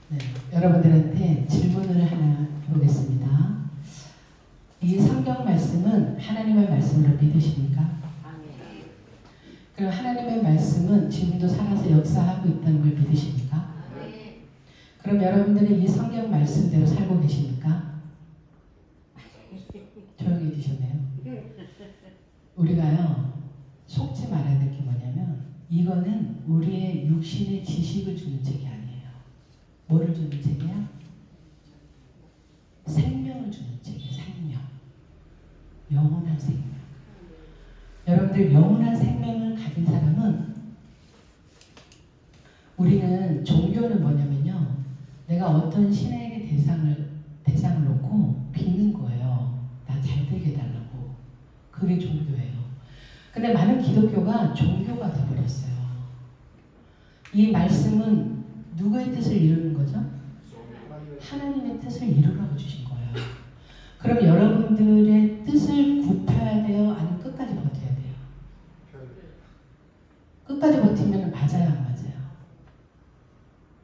네, 여러분들한테 질문을 하나 해보겠습니다. 이 성경 말씀은 하나님의 말씀으로 믿으십니까? 그럼 하나님의 말씀은 지금도 살아서 역사하고 있다는 걸 믿으십니까? 그럼 여러분들은 이 성경 말씀대로 살고 계십니까? 조용히 해주셨네요. 우리가요, 속지 말아야 될 게 뭐냐면, 이거는 우리의 육신의 지식을 주는 책이 아니에요. 뭐를 주는 책이야? 생명을 주는 책이에요. 생명. 영원한 생명. 여러분들, 영원한 생명을 가진 사람은, 우리는 종교는 뭐냐면요, 내가 어떤 신에게 대상을 놓고 비는 거예요. 나 잘 되게 해달라고. 그게 종교예요. 근데 많은 기독교가 종교가 되어버렸어요. 이 말씀은 누구의 뜻을 이루는 거죠? 하나님의 뜻을 이루라고 주신 거예요. 그럼 여러분들의 뜻을 굽혀야 돼요? 아니면 끝까지 버텨야 돼요? 끝까지 버티면 맞아요, 안 맞아요?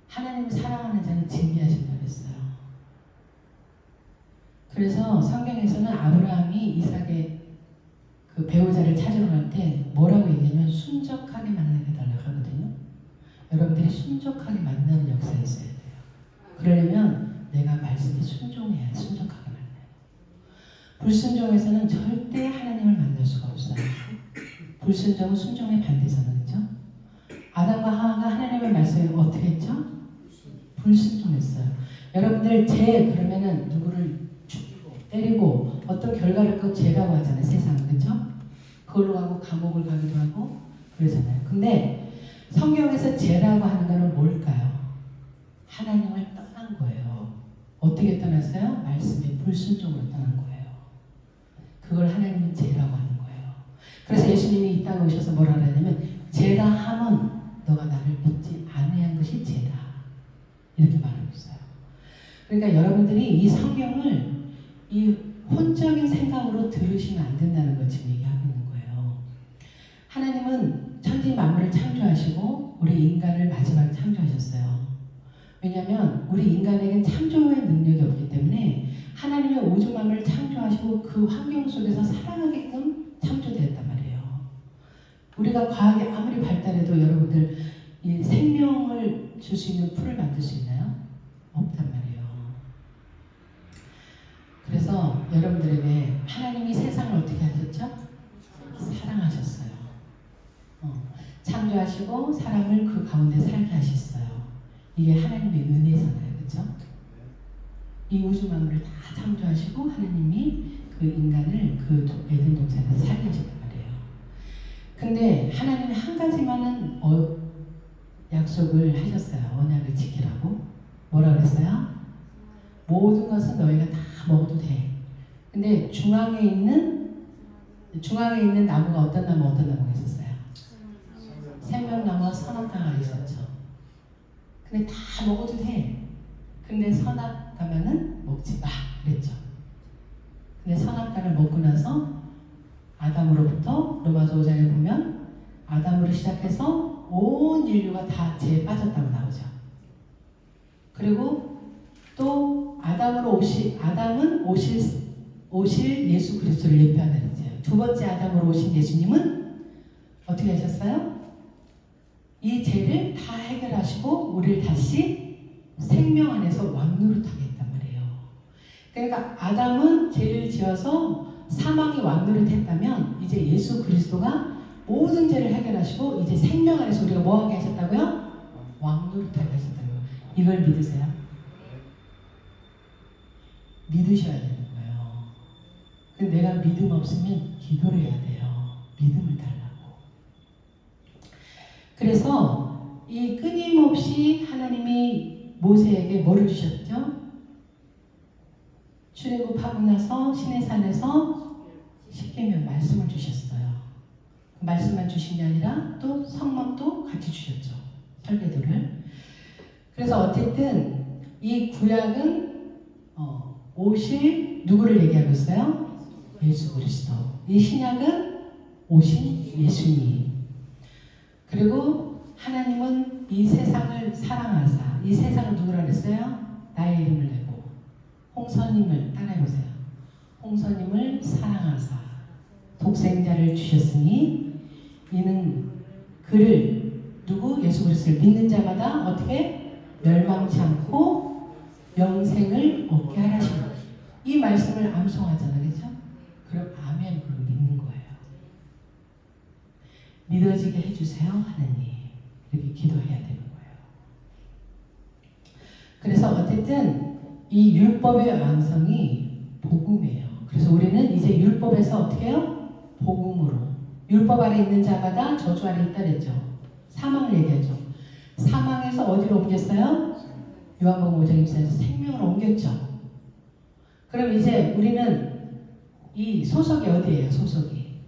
하나님을 사랑하는 자는 징계하신다고 했어요. 그래서 성경에서는 아브라함이 이삭의 그 배우자를 찾으러 갈 때 뭐라고 얘기하냐면 순적하게 만나게 해달라고 하거든요. 여러분들이 순적하게 만나는 역사가 있어야 돼요. 그러려면 내가 말씀에 순종해야 순적하게 만나요. 불순종에서는 절대 하나님을 만날 수가 없어요. 불순종은 순종의 반대잖아요. 그렇죠? 아담과 하와가 하나님의 말씀에 어떻게 했죠? 불순종했어요. 여러분들 죄 그러면은 누구를 죽이고 때리고 어떤 결과를 꼭 죄라고 하잖아요. 세상은. 그렇죠? 그걸로 가고 감옥을 가기도 하고 그러잖아요. 근데 성경에서 죄라고 하는 거는 뭘까요? 하나님을 떠난 거예요. 어떻게 떠났어요? 말씀의 불순종으로 떠난 거예요. 그걸 하나님은 죄라고 하는 거예요. 그래서 예수님이 이 땅에 오셔서 뭐라 하냐면 죄라 함은 너가 나를 믿지 아니한 것이 죄다. 이렇게 말하고 있어요. 그러니까 여러분들이 이 성경을 이 혼적인 생각으로 들으시면 안 된다는 걸 지금 얘기하고 있는 거예요. 하나님은 천지 만물을 창조하시고 우리 인간을 마지막에 창조하셨어요. 왜냐하면 우리 인간에겐 창조의 능력이 없기 때문에 하나님의 우주 만물을 창조하시고 그 환경 속에서 살아가게끔 창조되었단 말이에요. 우리가 과학이 아무리 발달해도 여러분들 이 생명을 줄 수 있는 풀을 만들 수 있나요? 없단 말이에요. 그래서 여러분들에게 하나님이 세상을 어떻게 하셨죠? 사랑하셨어요. 창조하시고 사람을 그 가운데 살게 하셨어요. 이게 하나님의 은혜잖아요. 그렇죠? 이 우주 만물을 다 창조하시고 하나님이 그 인간을 그 에덴 동산에서 살게 하셨단 말이에요. 근데 하나님이 한 가지만은 약속을 하셨어요. 언약을 지키라고. 뭐라 그랬어요? 모든 것은 너희가 다 먹어도 돼. 근데 중앙에 있는 나무가 어떤 나무가 있었어요? 생명나무와 선악과가 있었죠. 근데 다 먹어도 돼. 근데 선악과만은 먹지 마. 그랬죠. 근데 선악과를 먹고 나서 아담으로부터 로마서 5장에 보면 아담으로 시작해서 온 인류가 다 죄에 빠졌다고 나오죠. 그리고 또 아담은 오실 예수 그리스도를 예표한다 그랬어요. 두 번째 아담으로 오신 예수님은 어떻게 하셨어요? 이 죄를 다 해결하시고 우리를 다시 생명 안에서 왕노릇하게 했단 말이에요. 그러니까 아담은 죄를 지어서 사망이 왕노릇했다면 이제 예수 그리스도가 모든 죄를 해결하시고 이제 생명 안에서 우리가 뭐하게 하셨다고요? 왕노릇하게 하셨다고요. 이걸 믿으세요? 믿으셔야 되는 거예요. 근데 내가 믿음 없으면 기도를 해야 돼요. 믿음을 달라고. 그래서 이 끊임없이 하나님이 모세에게 뭐를 주셨죠? 출애굽하고 나서 시내산에서 십계명 말씀을 주셨어요. 그 말씀만 주신 게 아니라 또 성막도 같이 주셨죠. 설계도를. 그래서 어쨌든 이 구약은 오실 누구를 얘기하고 있어요? 예수 그리스도. 이 신약은 오신 예수님. 그리고 하나님은 이 세상을 사랑하사. 이 세상을 누구라 그랬어요? 나의 이름을 내고. 홍서님을 따라해보세요. 홍서님을 사랑하사 독생자를 주셨으니 이는 그를 누구? 예수 그리스도를 믿는 자마다 어떻게? 멸망치 않고 영생을 얻게 하시는 거예요. 이 말씀을 암송하잖아요. 그렇죠? 그럼 아멘 그럼 믿는 거예요. 믿어지게 해주세요 하나님. 이렇게 기도해야 되는 거예요. 그래서 어쨌든 이 율법의 완성이 복음이에요. 그래서 우리는 이제 율법에서 어떻게 해요? 복음으로. 율법 아래 있는 자마다 저주 아래 있다 그랬죠. 사망을 얘기하죠. 사망에서 어디로 옮겼어요? 요한복음 5장 24절에서 생명으로 옮겼죠. 그럼 이제 우리는 이 소속이 어디예요? 소속이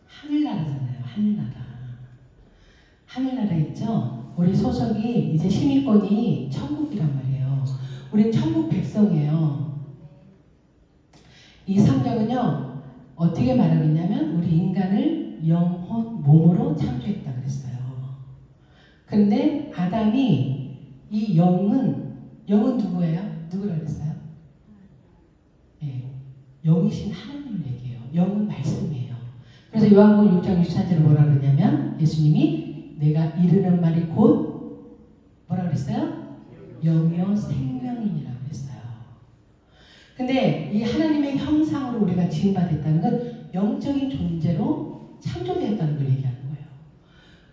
하늘나라잖아요. 하늘나라. 하늘나라 있죠? 우리 소속이 이제 시민권이 천국이란 말이에요. 우린 천국 백성이에요. 이 성경은요 어떻게 말하고 있냐면 우리 인간을 영혼 몸으로 창조했다 그랬어요. 그런데 아담이 이 영은 누구예요? 누구라 그랬어요? 예, 영이신 하나님을 얘기해요. 영은 말씀이에요. 그래서 요한복음 6장 64절에 뭐라 그러냐면 예수님이 내가 이르는 말이 곧 뭐라 그랬어요? 영이요 생명이니라 그랬어요. 근데 이 하나님의 형상으로 우리가 지음받았다는 건 영적인 존재로 창조되었다는 걸 얘기하는 거예요.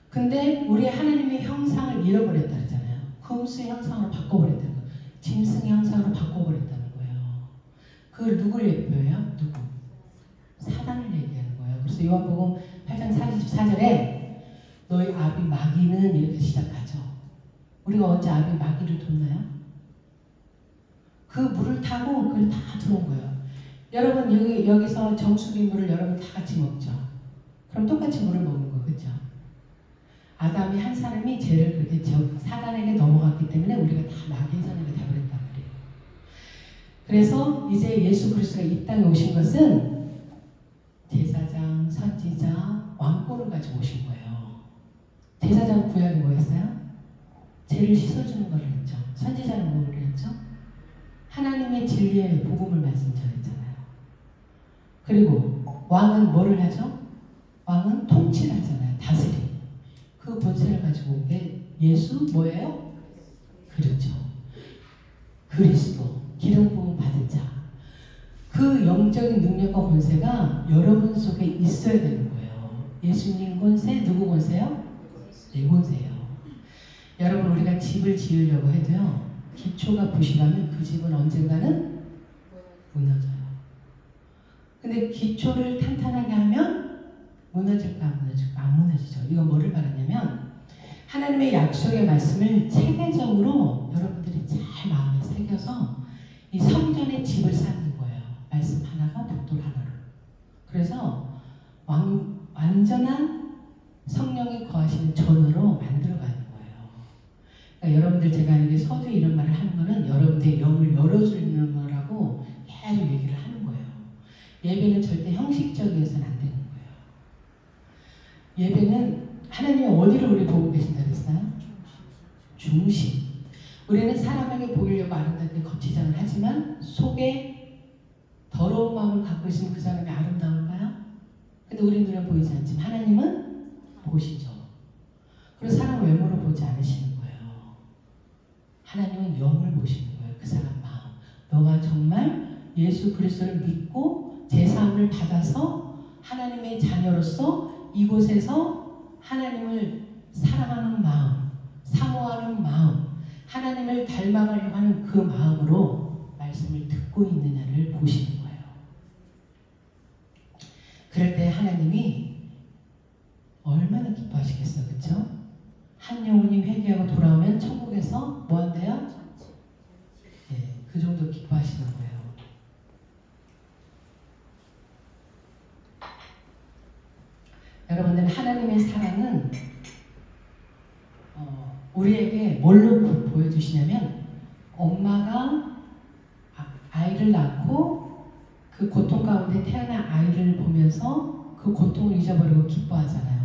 근데 우리 하나님의 형상을 잃어버렸다 그랬잖아요. 금수의 형상으로 바꿔버렸다는 거예요. 짐승의 형상으로 바꿔버렸다는 거예요. 그걸 누굴 예표해요? 누구? 사단을 얘기하는 거예요. 그래서 요한복음 8장 44절에 너희 아비 마귀는 이렇게 시작하죠. 우리가 언제 아비 마귀를 돕나요? 그 물을 타고 그걸 다 들어온 거예요. 여러분 여기서 정수기 물을 여러분 다 같이 먹죠. 그럼 똑같이 물을 먹는 거 그렇죠? 아담이 한 사람이 죄를 그렇게 사단에게 넘어갔기 때문에 우리가 다 마귀의 선에게 돼버렸단 말이에요. 그래서 이제 예수 그리스도가 이 땅에 오신 것은 제사장, 선지자, 왕권을 가지고 오신 거예요. 제사장 구약이 뭐였어요? 죄를 씻어주는 걸 했죠. 선지자는 뭐를 했죠? 하나님의 진리의 복음을 말씀 전했잖아요. 그리고 왕은 뭐를 하죠? 왕은 통치를 하잖아요. 다스림. 그 본세를 가지고 온 게 예수 뭐예요? 그렇죠. 그리스도 기름 부음 받은 자. 그 영적인 능력과 권세가 여러분 속에 있어야 되는 거예요. 예수님 권세 누구 권세요? 내 권세예요. 여러분 우리가 집을 지으려고 해도요. 기초가 부실하면 그 집은 언젠가는 무너져요. 근데 기초를 탄탄하게 하면 무너질까 안 무너질까? 안 무너지죠. 이건 뭐를 말하냐면 하나님의 약속의 말씀을 체계적으로 여러분들이 잘 마음에 새겨서 이 성전의 집을 쌓는 거예요. 말씀 하나가 벽돌 하나로. 그래서 완전한 성령이 거하시는 전으로 만들어가는 거예요. 그러니까 여러분들 제가 이게 서두에 이런 말을 하는 거는 여러분들의 영을 열어주는 거라고 계속 얘기를 하는 거예요. 예배는 절대 형식적이어서는 안 되는 거예요. 예배는 하나님이 어디를 우리 보고 계신다 그랬어요? 중심. 우리는 사람에게 보이려고 아름답게 거치장을 하지만 속에 더러운 마음을 갖고 있으면 그 사람이 아름다울까요? 근데 우리 눈에 보이지 않지만 하나님은 보시죠. 그리고 사람 외모로 보지 않으시는 거예요. 하나님은 영을 보시는 거예요. 그 사람 마음. 너가 정말 예수 그리스도를 믿고 제사함을 받아서 하나님의 자녀로서 이곳에서 하나님을 사랑하는 마음, 사모하는 마음, 하나님을 닮아가려고 하는 그 마음으로 말씀을 듣고 있느냐를 보시는 거예요. 그럴 때 하나님이 얼마나 기뻐하시겠어요. 그렇죠? 한 영혼이 회개하고 돌아오면 천국에서 뭐 한대요? 네, 그 정도 기뻐하시는 거예요. 여러분들 하나님의 사랑은 우리에게 뭘로 보여주시냐면 엄마가 아이를 낳고 그 고통 가운데 태어난 아이를 보면서 그 고통을 잊어버리고 기뻐하잖아요.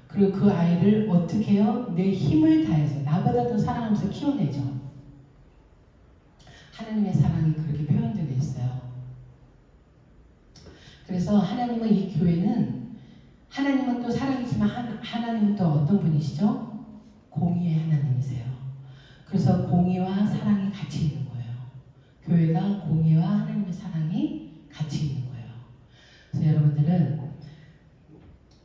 그리고 그 아이를 어떻게 해요? 내 힘을 다해서 나보다 더 사랑하면서 키워내죠. 하나님의 사랑이 그렇게 표현되어 있어요. 그래서 하나님은 이 교회는 하나님은 또 사랑이지만 하나님은 또 어떤 분이시죠? 공의의 하나님이세요. 그래서 공의와 사랑이 같이 있는 거예요. 교회가 공의와 하나님의 사랑이 같이 있는 거예요. 그래서 여러분들은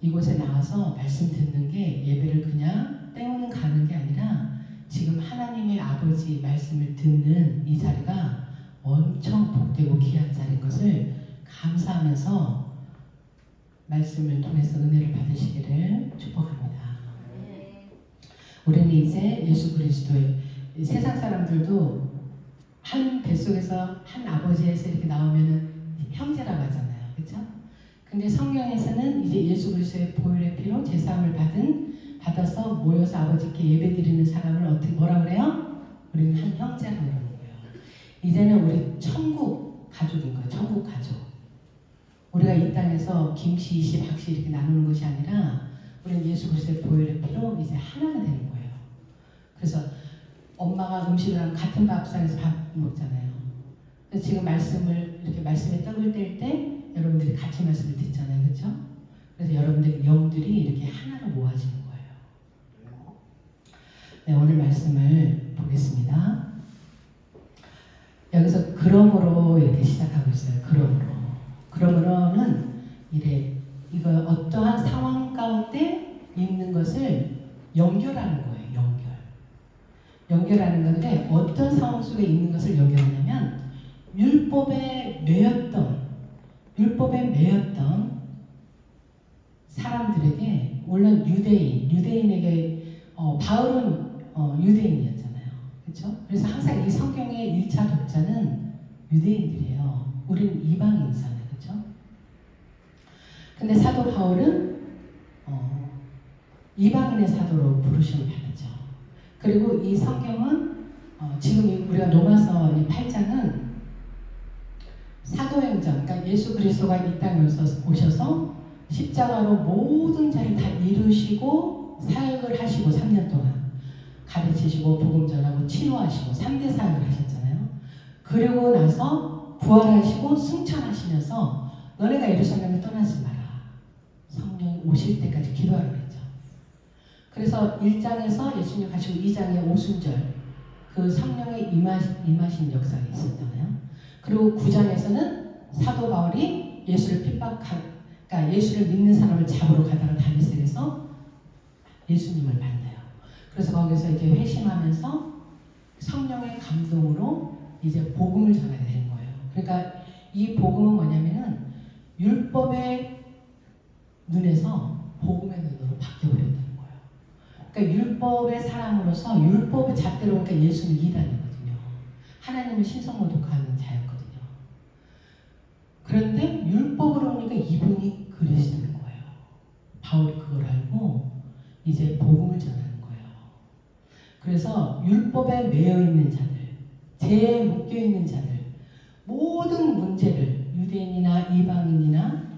이곳에 나와서 말씀 듣는 게 예배를 그냥 때우는 가는 게 아니라 지금 하나님의 아버지 말씀을 듣는 이 자리가 엄청 복되고 귀한 자리인 것을 감사하면서 말씀을 통해서 은혜를 받으시기를 축복합니다. 우리는 이제 예수 그리스도의 세상 사람들도 한 뱃속에서 한 아버지에서 이렇게 나오면은 형제라고 하잖아요. 그렇죠? 근데 성경에서는 이제 예수 그리스도의 보혈의 피로 제사함을 받아서 모여서 아버지께 예배드리는 사람을 어떻게 뭐라 그래요? 우리는 한 형제라고 그러는 거예요. 이제는 우리 천국 가족인 거예요. 천국 가족. 우리가 이 땅에서 김씨, 이씨, 박씨 이렇게 나누는 것이 아니라 우리는 예수 그리스도의 보혈의 피로 이제 하나가 되는 거예요. 그래서 엄마가 음식을 하면 같은 밥상에서 밥 먹잖아요. 그래서 지금 말씀을 이렇게 말씀에 떡을 뗄 때 여러분들이 같이 말씀을 듣잖아요. 그렇죠? 그래서 여러분들 영들이 이렇게 하나로 모아지는 거예요. 네, 오늘 말씀을 보겠습니다. 여기서 그러므로 이렇게 시작하고 있어요. 그러므로는 이거 어떠한 상황 가운데 있는 것을 연결하는 거예요. 연결하는 건데 어떤 상황 속에 있는 것을 연결하냐면 율법에 매였던 사람들에게, 물론 유대인에게 바울은 유대인이었잖아요. 그렇죠? 그래서 항상 이 성경의 1차 독자는 유대인들이에요. 우리는 이방인이잖아요. 그렇죠? 근데 사도 바울은 이방인의 사도로 부르심을 받았죠. 그리고 이 성경은 지금 우리가 로마서 이 8장은 사도행전, 그러니까 예수 그리스도가 이 땅에 오셔서 십자가로 모든 자를 다 이루시고 사역을 하시고 3년 동안 가르치시고 복음 전하고 치료하시고 3대 사역을 하셨잖아요. 그리고 나서 부활하시고 승천하시면서 너네가 예루살렘을 떠나지 마라. 성령이 오실 때까지 기도하라고 했죠. 그래서 1장에서 예수님 가시고 2장의 오순절 그 성령의 임하신 역사가 있었잖아요. 그리고 9장에서는 사도 바울이 그러니까 예수를 믿는 사람을 잡으러 가다가 다메섹에서 예수님을 만나요. 그래서 거기서 이제 회심하면서 성령의 감동으로 이제 복음을 전하게 되는 거예요. 그러니까 이 복음은 뭐냐면은 율법의 눈에서 복음의 눈으로 바뀌어버렸다는 거예요. 그러니까 율법의 사람으로서 율법의 잣대로 보니까 예수는 이단이거든요. 하나님을 신성모독하는 자였거든요. 그런데 율법으로 보니까 이분이 그리스도인 거예요. 바울이 그걸 알고 이제 복음을 전하는 거예요. 그래서 율법에 매여 있는 자들, 죄에 묶여 있는 자들, 모든 문제를 유대인이나 이방인이나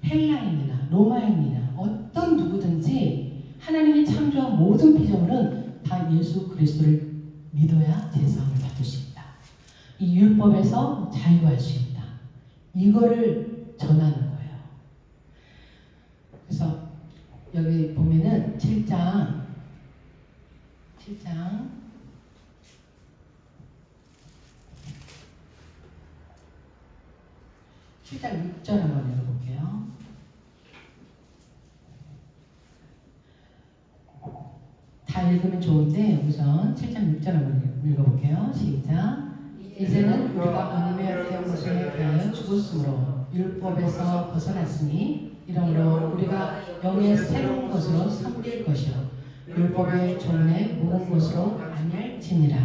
헬라인이나 로마인이나 어떤 누구든지 하나님이 창조한 모든 피조물은 다 예수 그리스도를 믿어야 제사함을 받을 수 있다. 이 율법에서 자유할 수 있다. 이거를 전하는 거예요. 그래서 여기 보면은 7장 6절 한번 읽어볼게요. 다 읽으면 좋은데 우선 7장 6절 한번 읽어볼게요. 시작. 이제는 우리가 은혜의 태어나심에 대하여 죽었으므로 율법에서 벗어났으니 이러므로 우리가 영의 새로운 것으로 섬길 것이요 율법의 종래 모든 것으로 아니할지니라.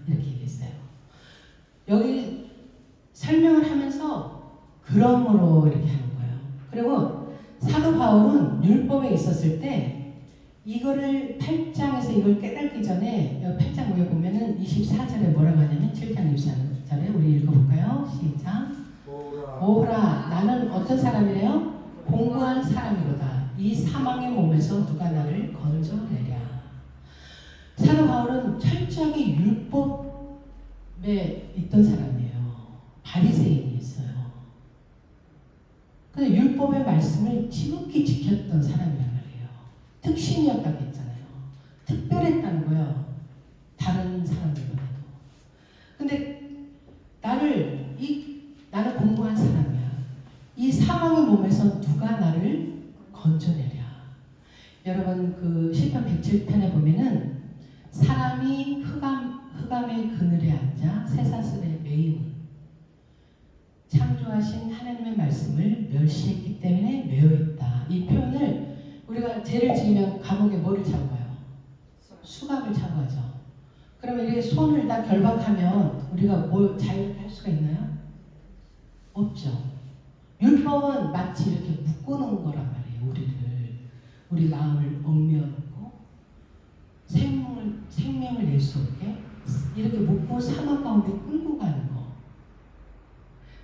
이렇게 얘기했어요. 여기 설명을 하면서 그러므로 이렇게 하는 거예요. 그리고 사도 바울은 율법에 있었을 때 이거를 8장에서 이걸 깨닫기 전에 8장 위에 보면은 24절에 뭐라고 하냐면 7장 24절에 우리 읽어볼까요? 시작. 오라 나는 어떤 사람이래요? 공고한 사람이로다. 이 사망의 몸에서 누가 나를 건져내랴. 사도 바울은 철저하게 율법에 있던 사람이에요. 바리새인이었어요. 근데 율법의 말씀을 지극히 지켰던 사람이란 말이에요. 특신이었다고 했잖아요. 특별했다는 거예요. 다른 사람들보다도. 근데 나는 공부한 사람이야. 이 사망의 몸에서 누가 나를 건져내랴. 여러분 그 시편 107편에 보면은 사람이 흑암의 그늘에 앉아 쇠사슬에 매이니 창조하신 하나님의 말씀을 멸시했기 때문에 매여있다. 이 표현을 우리가 죄를 지으면 감옥에 뭐를 차고 가요? 수갑을 차고 가죠. 그러면 이렇게 손을 다 결박하면 우리가 뭘 자유롭게 할 수가 있나요? 없죠. 율법은 마치 이렇게 묶어놓은 거란 말이에요. 우리 마음을 얽매어놓고 생명을 낼 수 없게 이렇게 묶고 사막 가운데 끌고 가는 거.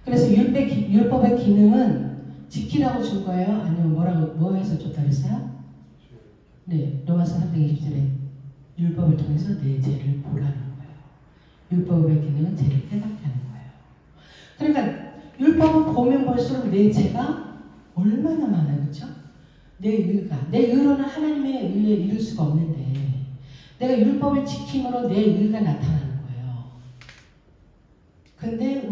그래서 율법의 기능은 지키라고 준 거예요? 아니면 뭐 해서 줬다 그랬어요? 네, 로마서 320절에 율법을 통해서 내 죄를 보라는 거예요. 율법의 기능은 죄를 깨닫게 하는 거예요. 그러니까 율법을 보면 볼수록 내 죄가 얼마나 많아요. 그렇죠? 내 의로는 하나님의 의에 이룰 수가 없는데 내가 율법을 지킴으로 내 의가 나타나는 거예요. 근데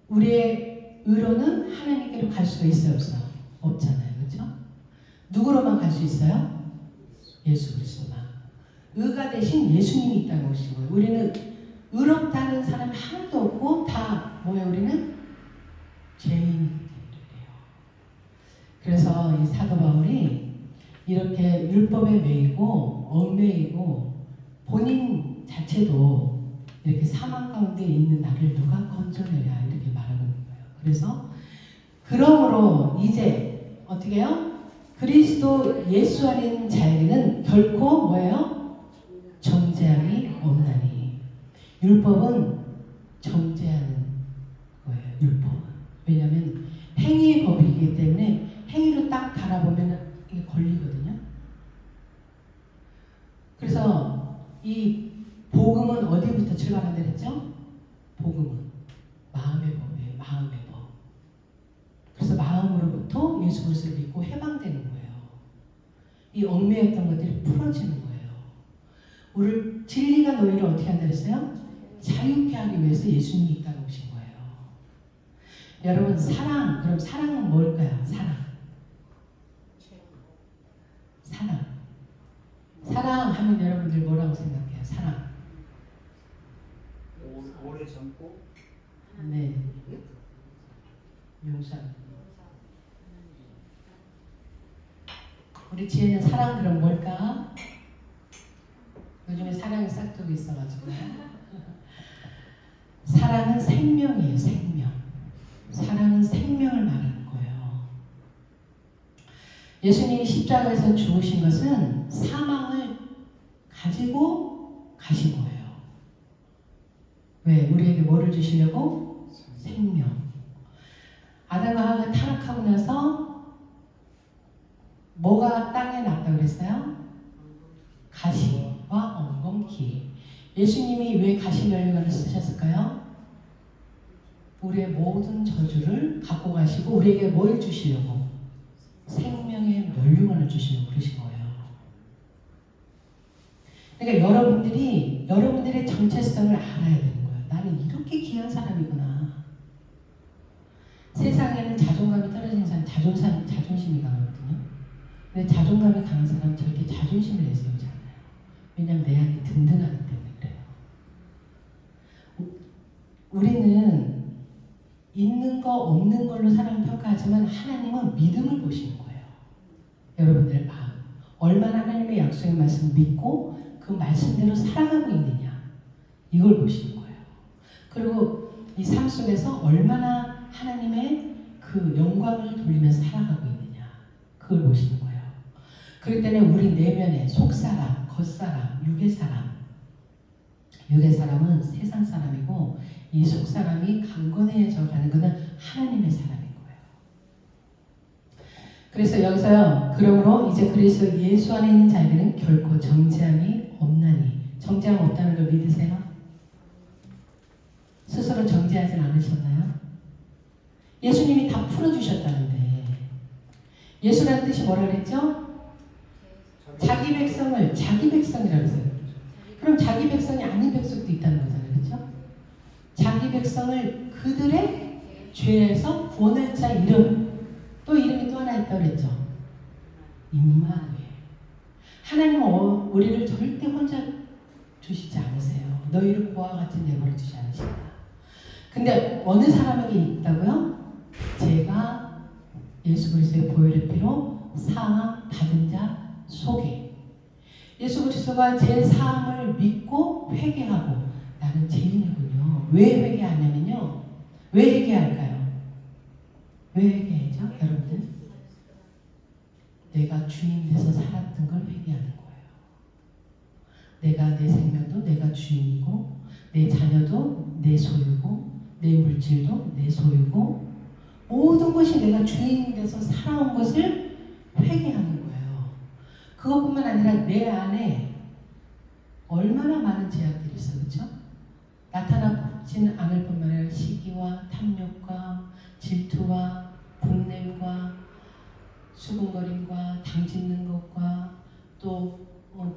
우리의 의로는 하나님께로 갈 수가 있어요? 없어요? 없잖아요. 그렇죠? 누구로만 갈 수 있어요? 예수 그리스도만. 의가 대신 예수님이 있다는 것이고요. 우리는 의롭다는 사람이 하나도 없고 다 뭐예요? 우리는 죄인이기 때문이에요. 그래서 이 사도 바울이 이렇게 율법에 매이고 얽매이고 본인 자체도 이렇게 사망 가운데 있는 나를 누가 건져내랴 이렇게 말하는 거예요. 그래서 그러므로 이제 어떻게 해요? 그리스도 예수 안에 있는 자에게는 결코 뭐예요? 정죄함이 없나니. 율법은 정죄하는 거예요. 율법은. 왜냐하면 행위의 법이기 때문에 행위로 딱 달아보면 이게 걸리거든요. 그래서 이 복음은 어디부터 출발한다 그랬죠? 복음은 마음의 법이에요. 마음의 법. 그래서 마음으로부터 예수 그리스도를 믿고 해방되는 거예요. 이 얽매였던 것들이 풀어지는 거예요. 우리 진리가 너희를 어떻게 한다 그랬어요? 자유케 하기 위해서 예수님이 있다고 오신 거예요. 여러분 사랑, 그럼 사랑은 뭘까요? 사랑 하면 여러분들 뭐라고 생각해요? 사랑. 오래 참고. 네. 용서. 우리 지혜는 사랑 그럼 뭘까? 요즘에 사랑이 싹둑이 있어가지고. 사랑은 생명이에요. 생명. 사랑은 생명을 말하는 거예요. 예수님이 십자가에서 죽으신 것은 사망을 가지고 가신 거예요. 왜? 우리에게 뭐를 주시려고? 생명. 아담과 하와가 타락하고 나서 뭐가 땅에 났다고 그랬어요? 가시와 엉겅퀴. 예수님이 왜 가시면류관을 쓰셨을까요? 우리의 모든 저주를 갖고 가시고 우리에게 뭘 주시려고? 생명의 면류관을 주시려고 그러신 거예요. 그러니까 여러분들의 정체성을 알아야 되는 거예요. 나는 이렇게 귀한 사람이구나. 세상에는 자존감이 떨어지는 사람, 자존심이 강하거든요. 근데 자존감이 강한 사람은 절대 자존심을 내세우지 않아요. 왜냐하면 내 안이 든든하기 때문에 그래요. 우리는 있는 거 없는 걸로 사람을 평가하지만 하나님은 믿음을 보시는 거예요. 여러분들의 마음. 얼마나 하나님의 약속의 말씀을 믿고 그 말씀대로 살아가고 있느냐. 이걸 보시는 거예요. 그리고 이 삶 속에서 얼마나 하나님의 그 영광을 돌리면서 살아가고 있느냐. 그걸 보시는 거예요. 그렇기 때문에 우리 내면에 속사람, 겉사람, 육의 사람은 세상 사람이고 이 속사람이 강건해져 가는 것은 하나님의 사람인 거예요. 그래서 여기서요. 그러므로 이제 그리스도 예수 안에 있는 자에게는 결코 정죄함이 없나니. 정죄함 없다는 걸 믿으세요? 스스로 정죄하진 않으셨나요? 예수님이 다 풀어주셨다는데. 예수라는 뜻이 뭐라 그랬죠? 자기 백성을 자기 백성이라고 했어요. 그럼 자기 백성이 아닌 백성도 있다는 거잖아요. 그렇죠? 자기 백성을 그들의 죄에서 구원할 자 이름. 또 이름이 또 하나 있다고 그랬죠. 임마누엘. 하나님은 우리를 절대 혼자 주시지 않으세요. 너희를 고아와 같은 내버려 두지 않으신다. 근데 어느 사람에게 있다고요? 제가 예수 그리스도의 보혈의 피로 사함 받은 자 속에. 예수 그리스도가 제 사함을 믿고 회개하고 나는 죄인이군요. 왜 회개하냐면요. 왜 회개할까요? 왜 회개하죠? 여러분들? 내가 주인 돼서 살았던 걸 회개하는 거예요. 내가 내 생명도 내가 주인이고 내 자녀도 내 소유고 내 물질도 내 소유고 모든 것이 내가 주인 돼서 살아온 것을 회개하는 거예요. 그것뿐만 아니라 내 안에 얼마나 많은 제약들이 있어. 그렇죠? 나타나지는 않을 뿐만 아니라 시기와 탐욕과 질투와 분냄과 수군거림과 당짓는 것과 또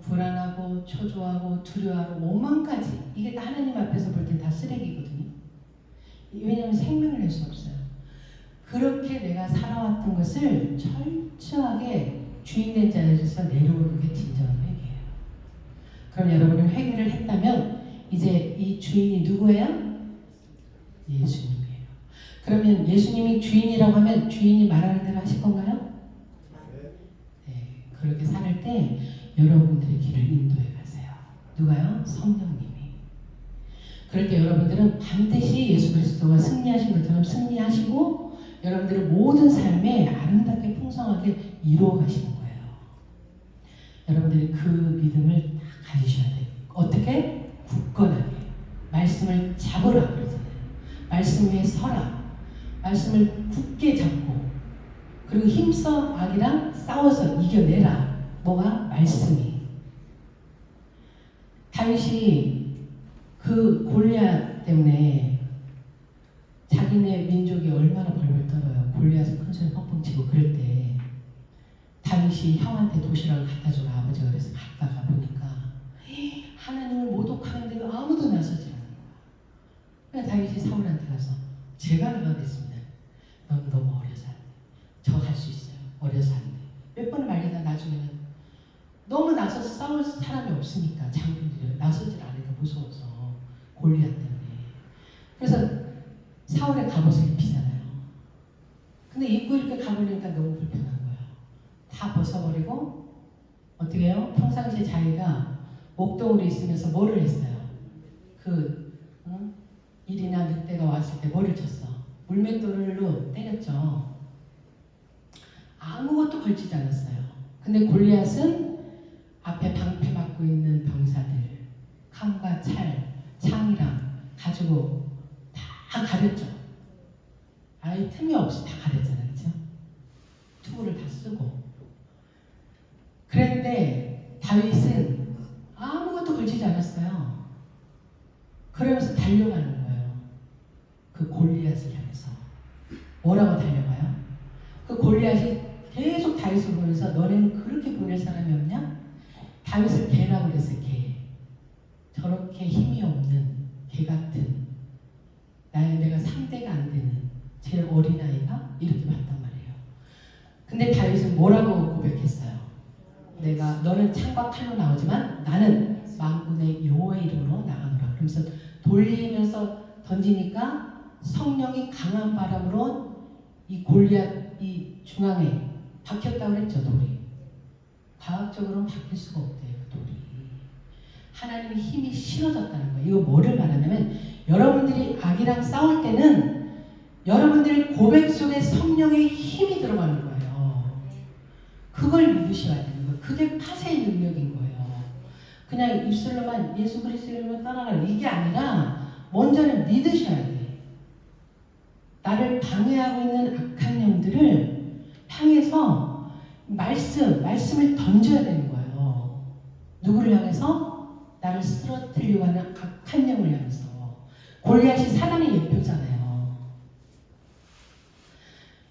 불안하고 초조하고 두려워하고 오만 가지. 이게 다 하나님 앞에서 볼 때 다 쓰레기거든요. 왜냐하면 생명을 낼 수 없어요. 그렇게 내가 살아왔던 것을 철저하게 주인된 자리에서 내려오는 게 진정한 회개예요. 그럼 여러분은 회개를 했다면 이제 이 주인이 누구예요? 예수님이에요. 그러면 예수님이 주인이라고 하면 주인이 말하는 대로 하실 건가요? 네. 그렇게 살 때 여러분들의 길을 인도해 가세요. 누가요? 성령님이. 그럴 때 여러분들은 반드시 예수 그리스도가 승리하신 것처럼 승리하시고 여러분들의 모든 삶에 아름답게 풍성하게 이루어 가시는 거예요. 여러분들이 그 믿음을 다 가지셔야 돼요. 어떻게? 굳건하게. 말씀을 잡으라 그러잖아요. 말씀 위에 서라. 말씀을 굳게 잡고 그리고 힘써 악이랑 싸워서 이겨내라. 뭐가? 말씀이. 다윗이 그 골리앗 때문에 자기네 민족이 얼마나 벌벌 떨어요. 골리앗을 큰 소리 펑펑 치고 그럴 때 다윗이 형한테 도시락을 갖다 주라 아버지가 그래서 갔다가 보니까 하나님을 모독하는데도 아무도 나서지 않는 거야. 그래서 다윗이 사울한테 가서 제가 나가겠습니다. 넌 너무 어려서 안 돼. 저 할 수 있어요. 어려서 안 돼. 몇 번을 말리다 나중에는 너무 나서서 싸울 사람이 없으니까 장군들이 나서질 않으니까 무서워서 골리앗 때문에. 그래서 사울의 갑옷을 입히잖아요. 근데 입고 이렇게 가보니까 너무 불편한 거예요. 다 벗어버리고 어떻게 해요? 평상시에 자기가 목동으로 있으면서 뭐를 했어요? 일이나 늑대가 왔을 때 뭐를 쳤어? 물맷돌로 때렸죠. 아무것도 걸치지 않았어요. 근데 골리앗은 앞에 방패 맞고 있는 병사들 칼과 창이랑 가지고 다 가렸죠. 아예 틈이 없이 다 가렸잖아요. 그렇죠? 투구를 다 쓰고. 그런데 다윗은 아무것도 걸치지 않았어요. 그러면서 달려가는 거예요. 그 골리앗을 향해서. 뭐라고 달려가요? 그 골리앗이 계속 다윗을 보면서 너네는 그렇게 보낼 사람이 없냐? 다윗을 개라고 그랬어요. 개. 저렇게 힘이 없는 개 같은 내가 상대가 안 되는 제 어린아이가 이렇게 봤단 말이에요. 근데 다윗은 뭐라고 고백했어요? 너는 창과 칼로 나오지만 나는 만군의 여호와의 이름으로 나가노라. 그러면서 돌리면서 던지니까 성령이 강한 바람으로 이 골리앗 이 중앙에 박혔다고 그랬죠. 돌이. 과학적으로는 바뀔 수가 없대요. 돌이. 하나님의 힘이 실어졌다는 거예요. 이거 뭐를 말하냐면 여러분들이 악이랑 싸울 때는 여러분들의 고백 속에 성령의 힘이 들어가는 거예요. 그걸 믿으셔야 되는 거예요. 그게 파쇄의 능력인 거예요. 그냥 입술로만 예수 그리스도 이름으로 떠나가라 이게 아니라 먼저는 믿으셔야 돼. 나를 방해하고 있는 악한 영들을 향해서 말씀을 던져야 되는 거예요. 누구를 향해서? 나를 쓰러뜨리려고 하는 악한 영을 향해서. 골리앗이 사단의 예표잖아요.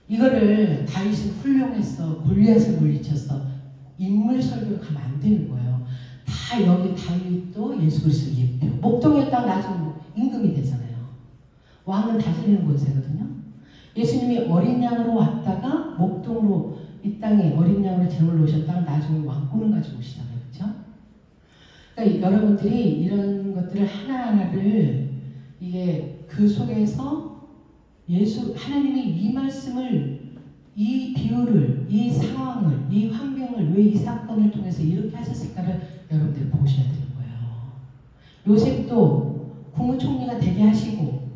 이거를 다윗은 훌륭했어. 골리앗을 물리쳤어. 인물 설교로 가면 안 되는 거예요. 다 여기 다윗도 예수 그리스도 예표. 목동이었다가 나중에 임금이 되잖아요. 왕은 다스리는 권세거든요. 예수님이 어린 양으로 왔다가 목동으로 이 땅에 어린 양으로 제물로 오셨다가 나중에 왕권을 가지고 오시잖아요. 그렇죠? 그러니까 여러분들이 이런 것들을 하나하나를 이게 그 속에서 하나님이 이 말씀을, 이 비유를, 이 상황을, 이 환경을 왜 이 사건을 통해서 이렇게 하셨을까를 여러분들이 보셔야 되는 거예요. 요셉도 국무총리가 되게 하시고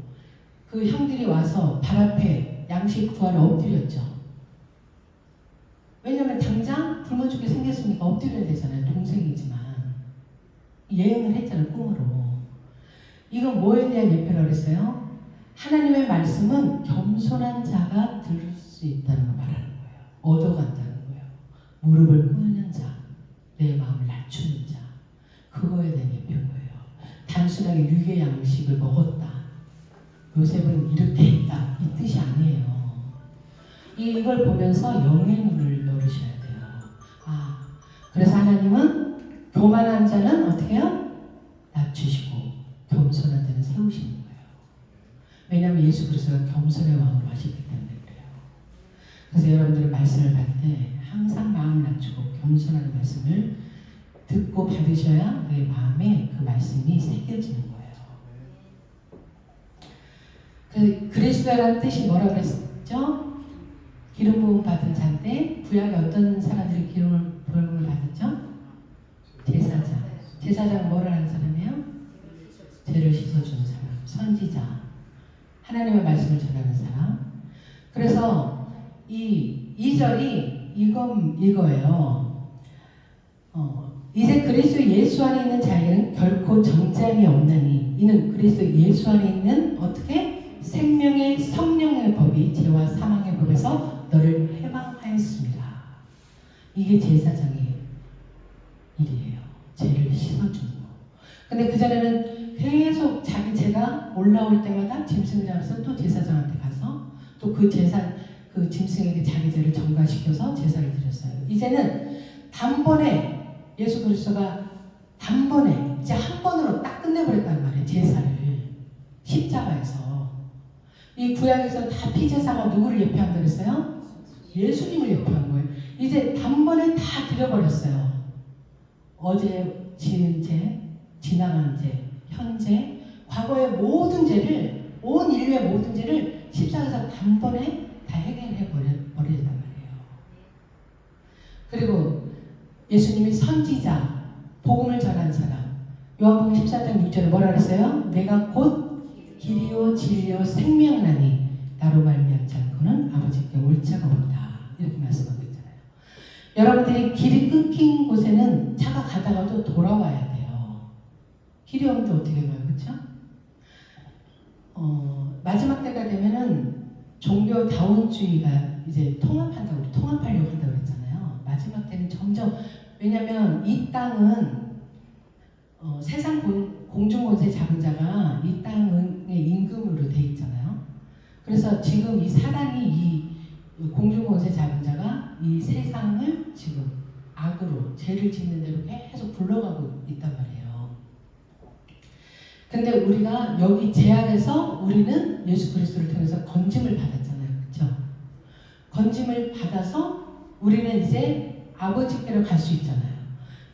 그 형들이 와서 발 앞에 양식 구하러 엎드렸죠. 왜냐하면 당장 굶어 죽게 생겼으니까 엎드려야 되잖아요. 동생이지만. 예언을 했잖아요. 꿈으로. 이건 뭐에 대한 예표라고 그랬어요? 하나님의 말씀은 겸손한 자가 들을 수 있다는 걸 말하는 거예요. 얻어간다는 거예요. 무릎을 꿇는 자, 내 마음을 낮추는 자. 그거에 대한 예표인 거예요. 단순하게 육의 양식을 먹었다. 요셉은 이렇게 했다. 이 뜻이 아니에요. 이걸 보면서 영의 눈을 열으셔야 돼요. 그래서 하나님은 교만한 자는 어떻게 해요? 낮추시고 겸손한 자는 세우시는 거예요. 왜냐하면 예수 그리스도가 겸손의 왕으로 하시기 때문에 그래요. 그래서 여러분들은 말씀을 받을 때 항상 마음을 낮추고 겸손한 말씀을 듣고 받으셔야 내 마음에 그 말씀이 새겨지는 거예요. 그리스도라는 뜻이 뭐라고 그랬죠? 기름 부음 받은 자인데 구약에 어떤 사람들이 기름 부음을 받았죠? 제사장. 제사장은 뭐를 하는 사람이에요? 죄를 씻어주는 사람, 선지자, 하나님의 말씀을 전하는 사람. 그래서 이 2절이 이거예요. 이제 그리스도 예수 안에 있는 자에게는 결코 정죄함이 없나니 이는 그리스도 예수 안에 있는 어떻게? 생명의 성령의 법이 죄와 사망의 법에서 너를 해방하였습니다. 이게 제사장의 일이에요. 죄를 씻어주는 거. 근데 그전에는 계속 자기 죄가 올라올 때마다 짐승을 잡아서 또 제사장한테 가서 또 그 짐승에게 자기 죄를 전가시켜서 제사를 드렸어요. 이제는 단번에 예수 그리스도가 단번에 이제 한 번으로 딱 끝내버렸단 말이에요. 제사를. 십자가에서. 이 구약에서 다 피제사가 누구를 예표한다고 그랬어요? 예수님을 예표한 거예요. 이제 단번에 다 드려버렸어요. 어제 지은 죄, 지나간 죄, 현재, 과거의 모든 죄를, 온 인류의 모든 죄를 십자가에서 단번에 다 해결해 버렸단 말이에요. 그리고 예수님이 선지자, 복음을 전한 사람. 요한복음 14장 6절에 뭐라 그랬어요? 내가 곧 길이요 진리요 생명나니 나로 말미암지 않고는 아버지께 올 자가 없다. 이렇게 말씀하고 있잖아요. 여러분들이 길이 끊긴 곳에는 차가 가다가도 돌아와야 돼요. 길이 없는데 어떻게 가요? 그렇죠? 마지막 때가 되면은 종교다원주의가 이제 통합하려고 한다고 그랬잖아요. 마지막 때는 점점, 왜냐면 이 땅은 세상 공중권세 잡은 자가 이 땅의 임금으로 돼 있잖아요. 그래서 지금 이 사단이 이 공중권세 잡은 자가 이 세상을 지금 악으로 죄를 짓는 대로 계속 굴러가고 있단 말이에요. 근데 우리가 여기 제안에서 우리는 예수 그리스도를 통해서 건짐을 받았잖아요. 그렇죠? 건짐을 받아서 우리는 이제 아버지께로 갈 수 있잖아요.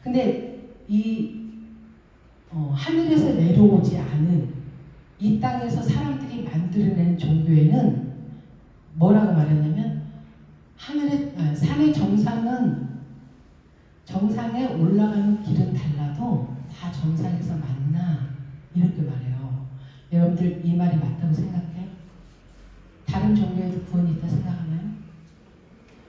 근데 하늘에서 내려오지 않은 이 땅에서 사람들이 만들어낸 종교에는 뭐라고 말했냐면 산의 정상에 올라가는 길은 달라도 다 정상에서 만나 이렇게 말해요. 여러분들 이 말이 맞다고 생각해? 다른 종교에도 구원이 있다 생각하나요?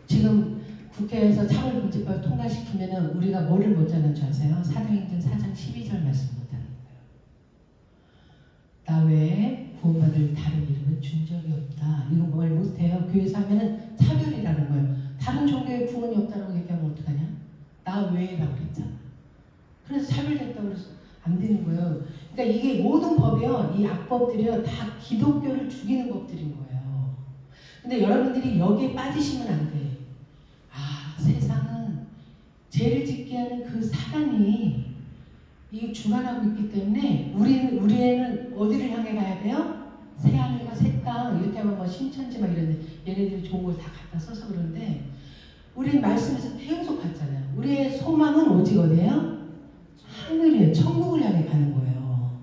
지금 국회에서 차별금지법 통과시키면 우리가 뭐를 못하는 줄 아세요? 사도행전 4장 12절 말씀 못하는 거예요. 나 외에 구원받을 다른 이름은 준 적이 없다. 이거 뭘 못해요. 교회에서 하면은 차별이라는 거예요. 나 외라고 그랬잖아. 그래서 차별됐다고 그래서 안 되는 거예요. 그러니까 이게 모든 법이요, 이 악법들이요, 다 기독교를 죽이는 법들인 거예요. 근데 여러분들이 여기에 빠지시면 안 돼. 아, 세상은 죄를 짓게 하는 그 사단이 이 주관하고 있기 때문에 우리는 어디를 향해 가야 돼요? 새하늘과 새 땅 이렇게 하면 뭐 신천지 막 이런데 얘네들이 좋은 걸 다 갖다 써서 그러는데 우리 말씀에서 계속 갔잖아요. 우리의 소망은 오직 어디예요? 하늘이에요. 천국을 향해 가는 거예요.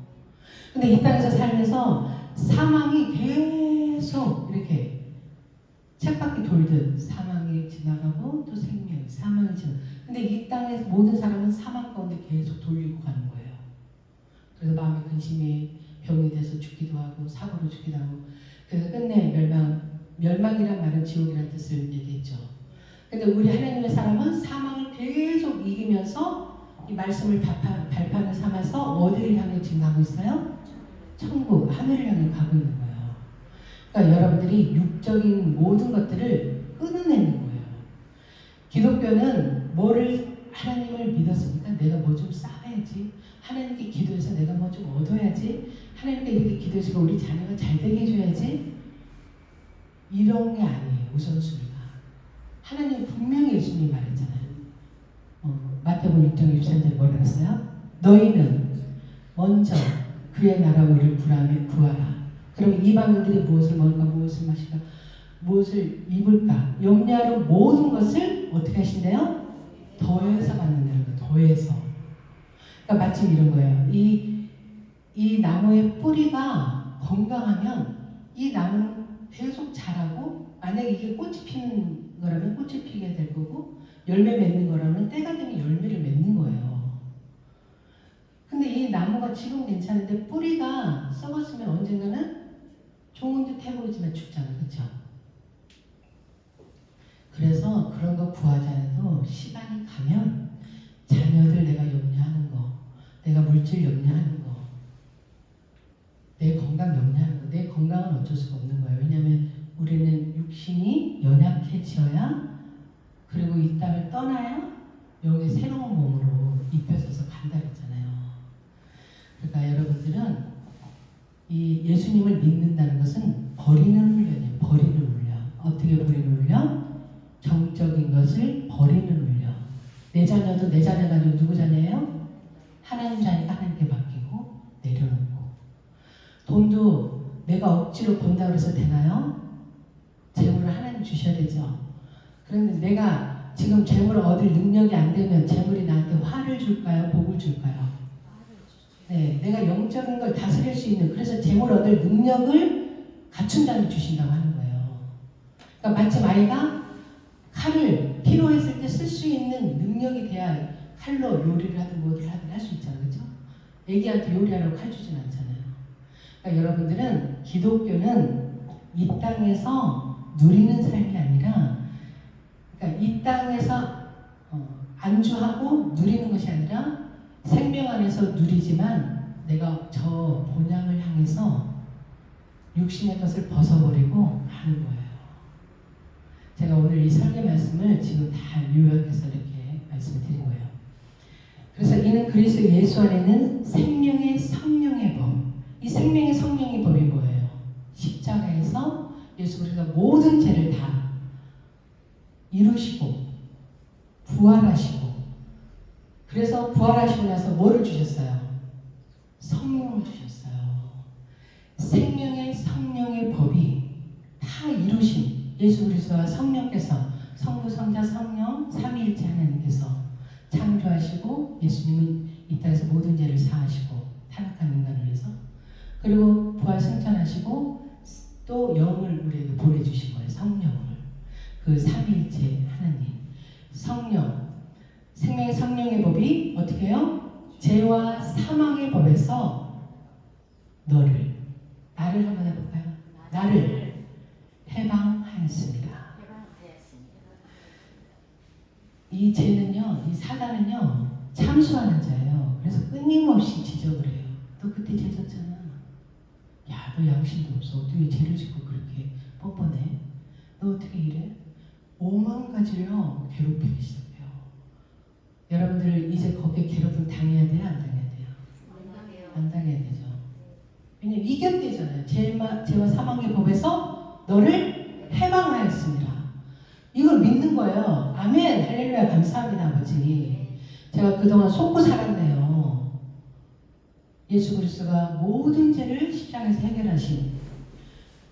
근데 이 땅에서 살면서 사망이 계속 이렇게 쳇바퀴 돌듯 사망이 지나가고 또 생명, 사망이 지나가고 근데 이 땅에서 모든 사람은 사망 가운데 계속 돌리고 가는 거예요. 그래서 마음의 근심이 병이 돼서 죽기도 하고 사고로 죽기도 하고 그래서 끝내 멸망이란 말은 지옥이라는 뜻을 얘기했죠. 근데 우리 하나님의 사람은 사망을 계속 이기면서 이 말씀을 발판을 삼아서 어디를 향해 지금 가고 있어요? 천국, 하늘을 향해 가고 있는 거예요. 그러니까 여러분들이 육적인 모든 것들을 끊어내는 거예요. 기독교는 하나님을 믿었으니까 내가 뭐 좀 쌓아야지. 하나님께 기도해서 내가 뭐 좀 얻어야지. 하나님께 이렇게 기도해서 우리 자녀가 잘 되게 해줘야지. 이런 게 아니에요. 우선순위가. 하나님 분명히 예수님이 말했잖아요. 마태복음 6장 63절에 뭐라 그랬어요? 너희는 먼저 그의 나라와 의를 구하라. 그럼 이방인들이 무엇을 먹을까, 무엇을 마실까, 무엇을 입을까, 염려하는 모든 것을 어떻게 하신대요? 더해서 받는다는 거예요. 더해서. 그러니까 마침 이런 거예요. 이 나무의 뿌리가 건강하면 이 나무는 계속 자라고 만약에 이게 꽃이 피는 거라면 꽃이 피게 될 거고 열매 맺는 거라면 때가 되면 열매를 맺는 거예요. 근데 이 나무가 지금 괜찮은데 뿌리가 썩었으면 언젠가는 좋은 듯 해보이지만 죽잖아. 그렇죠? 그래서 그런 거 구하지 않아도 시간이 가면 자녀들 내가 염려하는 거, 내가 물질 염려하는 거, 내 건강 염려하는 거, 내 건강은 어쩔 수가 없는 거예요. 왜냐하면 우리는 육신이 연약해져야 그리고 이 땅을 떠나야 영의 새로운 몸으로 입혀져서 간다 그랬잖아요. 그러니까 여러분들은 이 예수님을 믿는다는 것은 버리는 훈련이에요. 버리는 훈련. 어떻게 버리는 훈련? 정적인 것을 버리는 훈련. 내 자녀도 내 자녀가 아니고 누구 자녀예요? 하나님 자녀가 하나님께 맡기고 내려놓고. 돈도 내가 억지로 번다 그래서 되나요? 재물을 하나님 주셔야 되죠. 그런데 내가 지금 재물을 얻을 능력이 안 되면 재물이 나한테 화를 줄까요? 복을 줄까요? 네, 내가 영적인 걸 다스릴 수 있는 그래서 재물 얻을 능력을 갖춘 다음에 주신다고 하는 거예요. 그러니까 마침 아이가 칼을 필요했을 때 쓸 수 있는 능력이 돼야 칼로 요리를 하든 뭐를 하든 할 수 있잖아요. 그렇죠? 애기한테 요리하라고 칼 주진 않잖아요. 그러니까 여러분들은 기독교는 이 땅에서 누리는 삶이 아니라 그러니까 이 땅에서 안주하고 누리는 것이 아니라 생명 안에서 누리지만 내가 저 본향을 향해서 육신의 것을 벗어버리고 하는 거예요. 제가 오늘 이 설교 말씀을 지금 다 요약해서 이렇게 말씀을 드린 거예요. 그래서 이는 그리스도 예수 안에는 생명의 성령의 법. 이 생명의 성령의 법이 뭐예요? 십자가에서 예수 그리스도가 모든 죄를 다 이루시고 부활하시고 그래서 부활하시고 나서 뭐를 주셨어요? 성령을 주셨어요. 생명의 성령의 법이 다 이루신 예수 그리스도와 성령께서 성부, 성자, 성령, 삼위일체 하나님께서 창조하시고 예수님은 이 땅에서 모든 죄를 사하시고 타락한 인간을 위해서 그리고 부활 승천하시고 또 영을 우리에게 보내주신 거예요. 성령을. 그 삼위일체 하나님 성령 생명의 성령의 법이 어떻게 해요? 죄와 사망의 법에서 나를 한번 해볼까요? 나를 해방하였습니다. 이 죄는요, 이 사단은요, 참수하는 자예요. 그래서 끊임없이 지적을 해요. 너 그때 죄 졌잖아. 야, 너 양심도 없어. 어떻게 죄를 짓고 그렇게 뻔뻔해? 너 어떻게 이래? 5만 가지를요, 괴롭히기 시작해요. 여러분들 이제 거기에 괴롭힘 당해야 돼요? 안 당해야 돼요? 안 당해야 되죠. 왜냐면 이겼대잖아요. 죄와 사망의 법에서 너를 해방하였습니다. 이걸 믿는 거예요. 아멘. 할렐루야. 감사합니다. 아버지. 제가 그동안 속고 살았네요. 예수 그리스도가 모든 죄를 십자가에서 해결하신.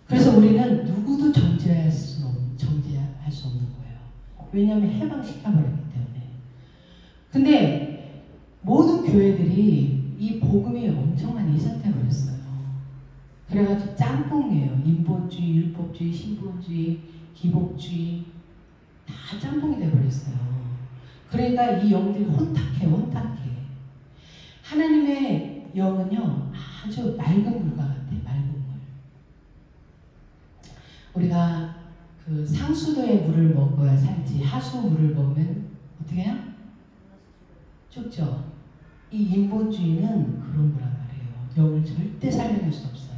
그래서 우리는 누구도 정죄할 수 없는 거예요. 왜냐하면 해방시켜버렸기 때문에. 근데 모든 교회들이 이 복음이 엄청 많이 이상돼 버렸어요. 그래가지고 짬뽕이에요. 인본주의, 율법주의, 신본주의, 기복주의 다 짬뽕이 돼버렸어요. 그러니까 이 영들이 혼탁해. 하나님의 영은요 아주 맑은 물과 같아. 맑은 물. 우리가 그 상수도의 물을 먹어야 살지 하수 물을 먹으면 어떻게 해요? 죽죠. 이 인본주의는 그런 거란 말이에요. 영을 절대 살려낼 수 없어요.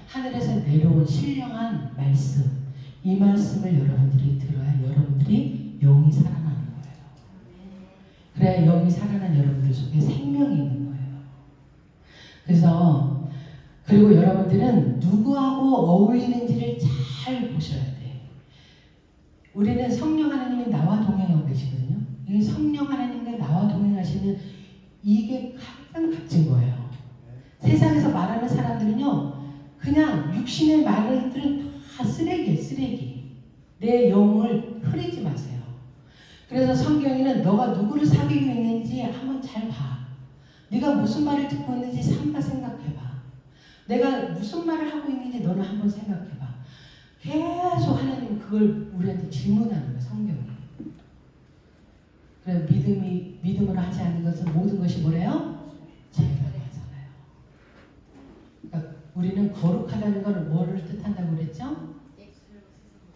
하늘에서 내려온 신령한 말씀, 이 말씀을 여러분들이 들어야 여러분들이 영이 살아나는 거예요. 그래야 영이 살아난 여러분들 속에 생명이 있는 거예요. 그래서 그리고 여러분들은 누구하고 어울리는지를 잘 보셔야 돼. 우리는 성령 하나님이 나와 동행하고 계시거든요. 이 성령 하나님과 나와 동행하시는 이게 가장 값진 거예요. 세상에서 말하는 사람들은요 그냥 육신의 말들은 다 쓰레기예요. 쓰레기. 내 영을 흐리지 마세요. 그래서 성경에는 너가 누구를 사귀고 있는지 한번 잘 봐. 네가 무슨 말을 듣고 있는지 한번 생각해봐. 내가 무슨 말을 하고 있는지 너는 한번 생각해봐. 계속 하나님 그걸 우리한테 질문하는 거예요. 성경이. 그래서 믿음으로 하지 않는 것은 모든 것이 뭐래요? 죄가 되잖아요. 그러니까 우리는 거룩하다는 걸 뭐를 뜻한다고 그랬죠?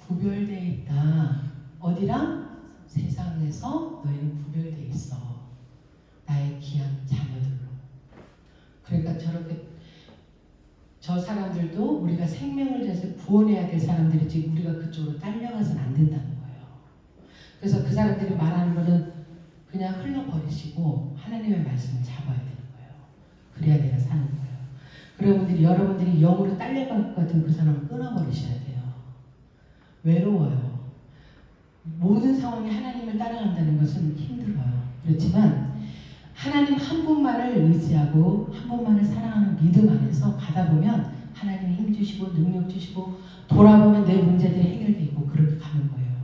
구별되어 있다. 어디랑? 세상에서 너희는 구별되어 있어. 나의 귀한 자녀들로. 그러니까 저렇게 저 사람들도 우리가 생명을 위해서 구원해야 될 사람들이지 우리가 그쪽으로 딸려가서는 안 된다는 거예요. 그래서 그 사람들이 말하는 거는 그냥 흘려버리시고 하나님의 말씀을 잡아야 되는 거예요. 그래야 내가 사는 거예요. 여러분들이 영으로 딸려갈 것 같은 그 사람을 끊어버리셔야 돼요. 외로워요. 모든 상황이 하나님을 따라간다는 것은 힘들어요. 그렇지만 하나님 한 분만을 의지하고 한 분만을 사랑하는 믿음 안에서 가다 보면 하나님이 힘 주시고 능력 주시고 돌아보면 내 문제들이 해결되고 그렇게 가는 거예요.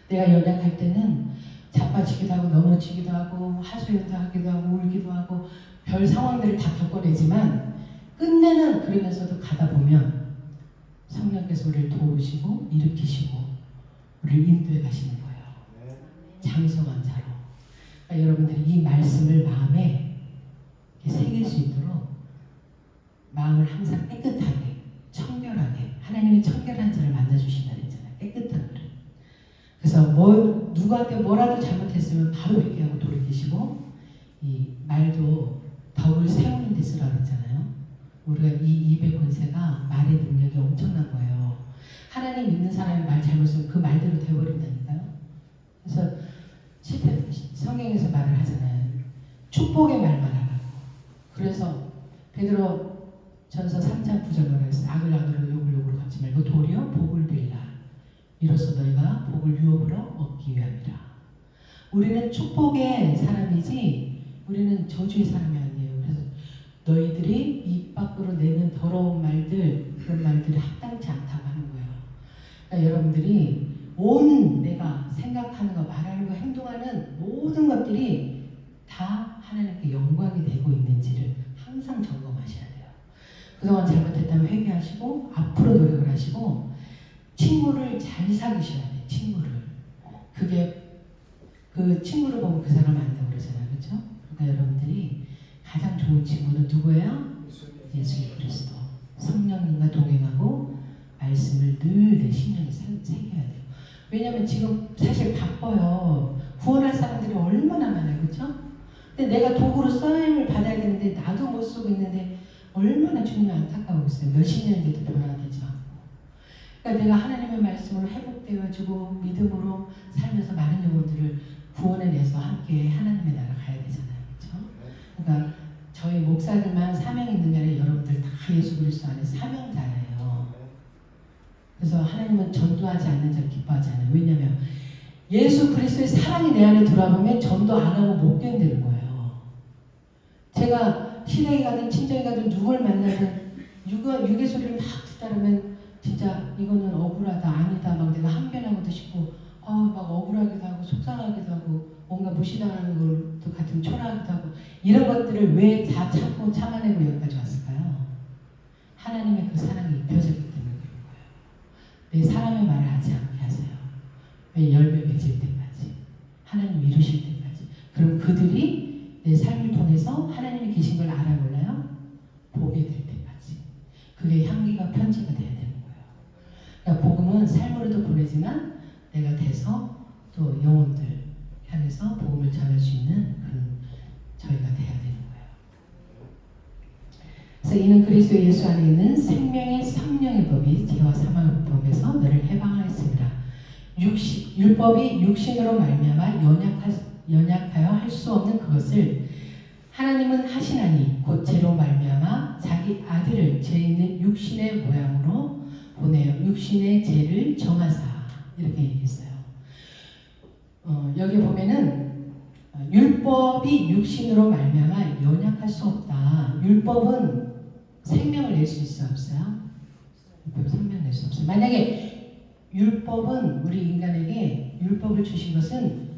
내가 연약할 때는 자빠지기도 하고 넘어지기도 하고 하소연도 하기도 하고 울기도 하고 별 상황들을 다 겪어내지만 끝내는 그러면서도 가다 보면 성령께서 우리를 도우시고 일으키시고 우리를 인도해 가시는 거예요. 장성한 자로. 그러니까 여러분들이 이 말씀을 마음에 새길 수 있도록 마음을 항상 깨끗하게 청결하게 하나님이 청결한 자를 만나주신다 그랬잖아요. 깨끗한 우리. 그래서 누구한테 뭐라도 잘못했으면 바로 회개하고 돌이키시고 이 말도 덕을 세우는 데 쓰라고 했잖아요. 우리가 이 입의 권세가 말의 능력이 엄청난 거예요. 하나님 믿는 사람이 말 잘못하면 그 말대로 되어버린다니까요. 그래서 성경에서 말을 하잖아요. 축복의 말만 하라고. 그래서 베드로 전서 3장 9절 뭐라 했어요? 악을 악으로 욕을 욕으로 갚지 말고 도리어 복을 빌라. 이로써 너희가 복을 유업으로 얻기 위함이라. 우리는 축복의 사람이지 우리는 저주의 사람이 아니에요. 그래서 너희들이 입 밖으로 내는 더러운 말들 그런 말들이 합당치 않다고 하는 거예요. 그러니까 여러분들이 온 내가 생각하는 거 말하는 거 행동하는 모든 것들이 다 하나님께 영광이 되고 있는지를 항상 점검하셔야 돼요. 그동안 잘못했다면 회개하시고 앞으로 노력을 하시고 친구를 잘 사귀셔야 돼요. 친구를. 그게 그 친구를 보면 그 사람 안다고 그러잖아요. 그렇죠? 그러니까 여러분들이 가장 좋은 친구는 누구예요? 예수 그리스도. 성령님과 동행하고 말씀을 늘 내 심령에 새겨야 돼요. 왜냐하면 지금 사실 바빠요. 구원할 사람들이 얼마나 많아요. 그렇죠? 근데 내가 도구로 써임을 받아야 되는데 나도 못 쓰고 있는데 얼마나 주님이 안타까우겠어요. 몇십 년인데도 변화되지 않고. 그러니까 내가 하나님의 말씀으로 회복되어지고 믿음으로 살면서 많은 영혼들을 구원에 대해서 함께 하나님의 나라 가야 되잖아요. 그렇죠? 그러니까 저희 목사들만 사명이 있는 게 아니라 여러분들 다 예수 그리스도 안에 사명자예요. 그래서 하나님은 전도하지 않는 자를 기뻐하지 않아요. 왜냐하면 예수 그리스도의 사랑이 내 안에 들어보면 전도 안 하고 못 견디는 거예요. 제가 시댁에 가든 친정에 가든 누굴 만나든 육의 소리를 막 듣다 보면 진짜 이거는 억울하다, 아니다, 막 내가 항변하고도 싶고 막 억울하기도 하고 속상하기도 하고 뭔가 무시당하는 것도 같으면 초라하기도 하고 이런 것들을 왜 다 참고 참아내고 여기까지 왔을까요? 하나님의 그 사랑이 입혀졌기 때문에 그런 거예요. 내 사람의 말을 하지 않게 하세요. 왜 열매 맺을 때까지 하나님 이루실 때까지. 그럼 그들이 내 삶을 통해서 하나님이 계신 걸 알아 몰라요? 보게 될 때까지. 그게 향기가 편지가 돼야 되는 거예요. 그러니까 복음은 삶으로도 보내지만 내가 돼서 또 영혼들 향해서 복음을 전할 수 있는 그런 저희가 돼야 되는 거예요. 그래서 이는 그리스도 예수 안에 있는 생명의 성령의 법이 죄와 사망의 법에서 너를 해방하였습니다. 율법이 육신으로 말미암아 연약하여 할 수 없는 그것을 하나님은 하시나니 곧 죄로 말미암아 자기 아들을 죄 있는 육신의 모양으로 보내어 육신의 죄를 정하사 이렇게 얘기했어요. 여기 보면은 율법이 육신으로 말미암아 연약할 수 없다. 율법은 생명을 낼 수 있어요, 없어요? 율법 생명 낼 수 없어요. 만약에 율법은 우리 인간에게 율법을 주신 것은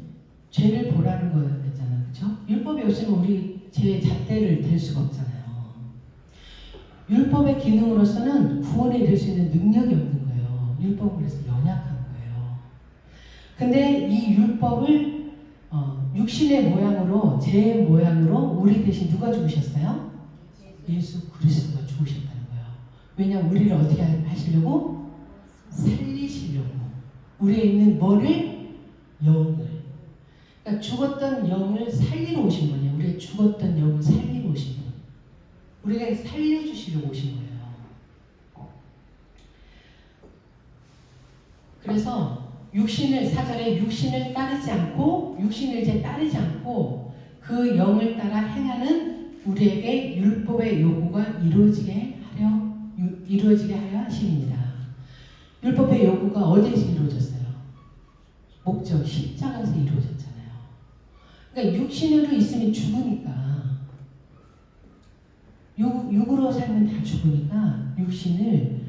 죄를 보라는 거였잖아요, 그렇죠? 율법이 없으면 우리 죄의 잣대를 댈 수가 없잖아요. 율법의 기능으로서는 구원에 이를 수 있는 능력이 없는 거예요. 율법은 그래서 연약한 거예요. 근데 이 율법을 육신의 모양으로, 제 모양으로 우리 대신 누가 죽으셨어요? 예수 그리스도가 죽으셨다는 거예요. 왜냐하면 우리를 어떻게 하시려고? 살리시려고. 우리에 있는 뭐를? 영을. 그러니까 죽었던 영을 살리러 오신 분이에요. 우리의 죽었던 영을 살리러 오신 분. 우리가 살려주시려고 오신 거예요. 그래서 사절에 육신을 따르지 않고 육신을 이제 따르지 않고 그 영을 따라 행하는 우리에게 율법의 요구가 이루어지게 하려 하십니다. 율법의 요구가 어디에서 이루어졌어요? 목적 십자가에서 이루어졌잖아요. 그러니까 육신으로 있으면 죽으니까 육으로 살면 다 죽으니까 육신을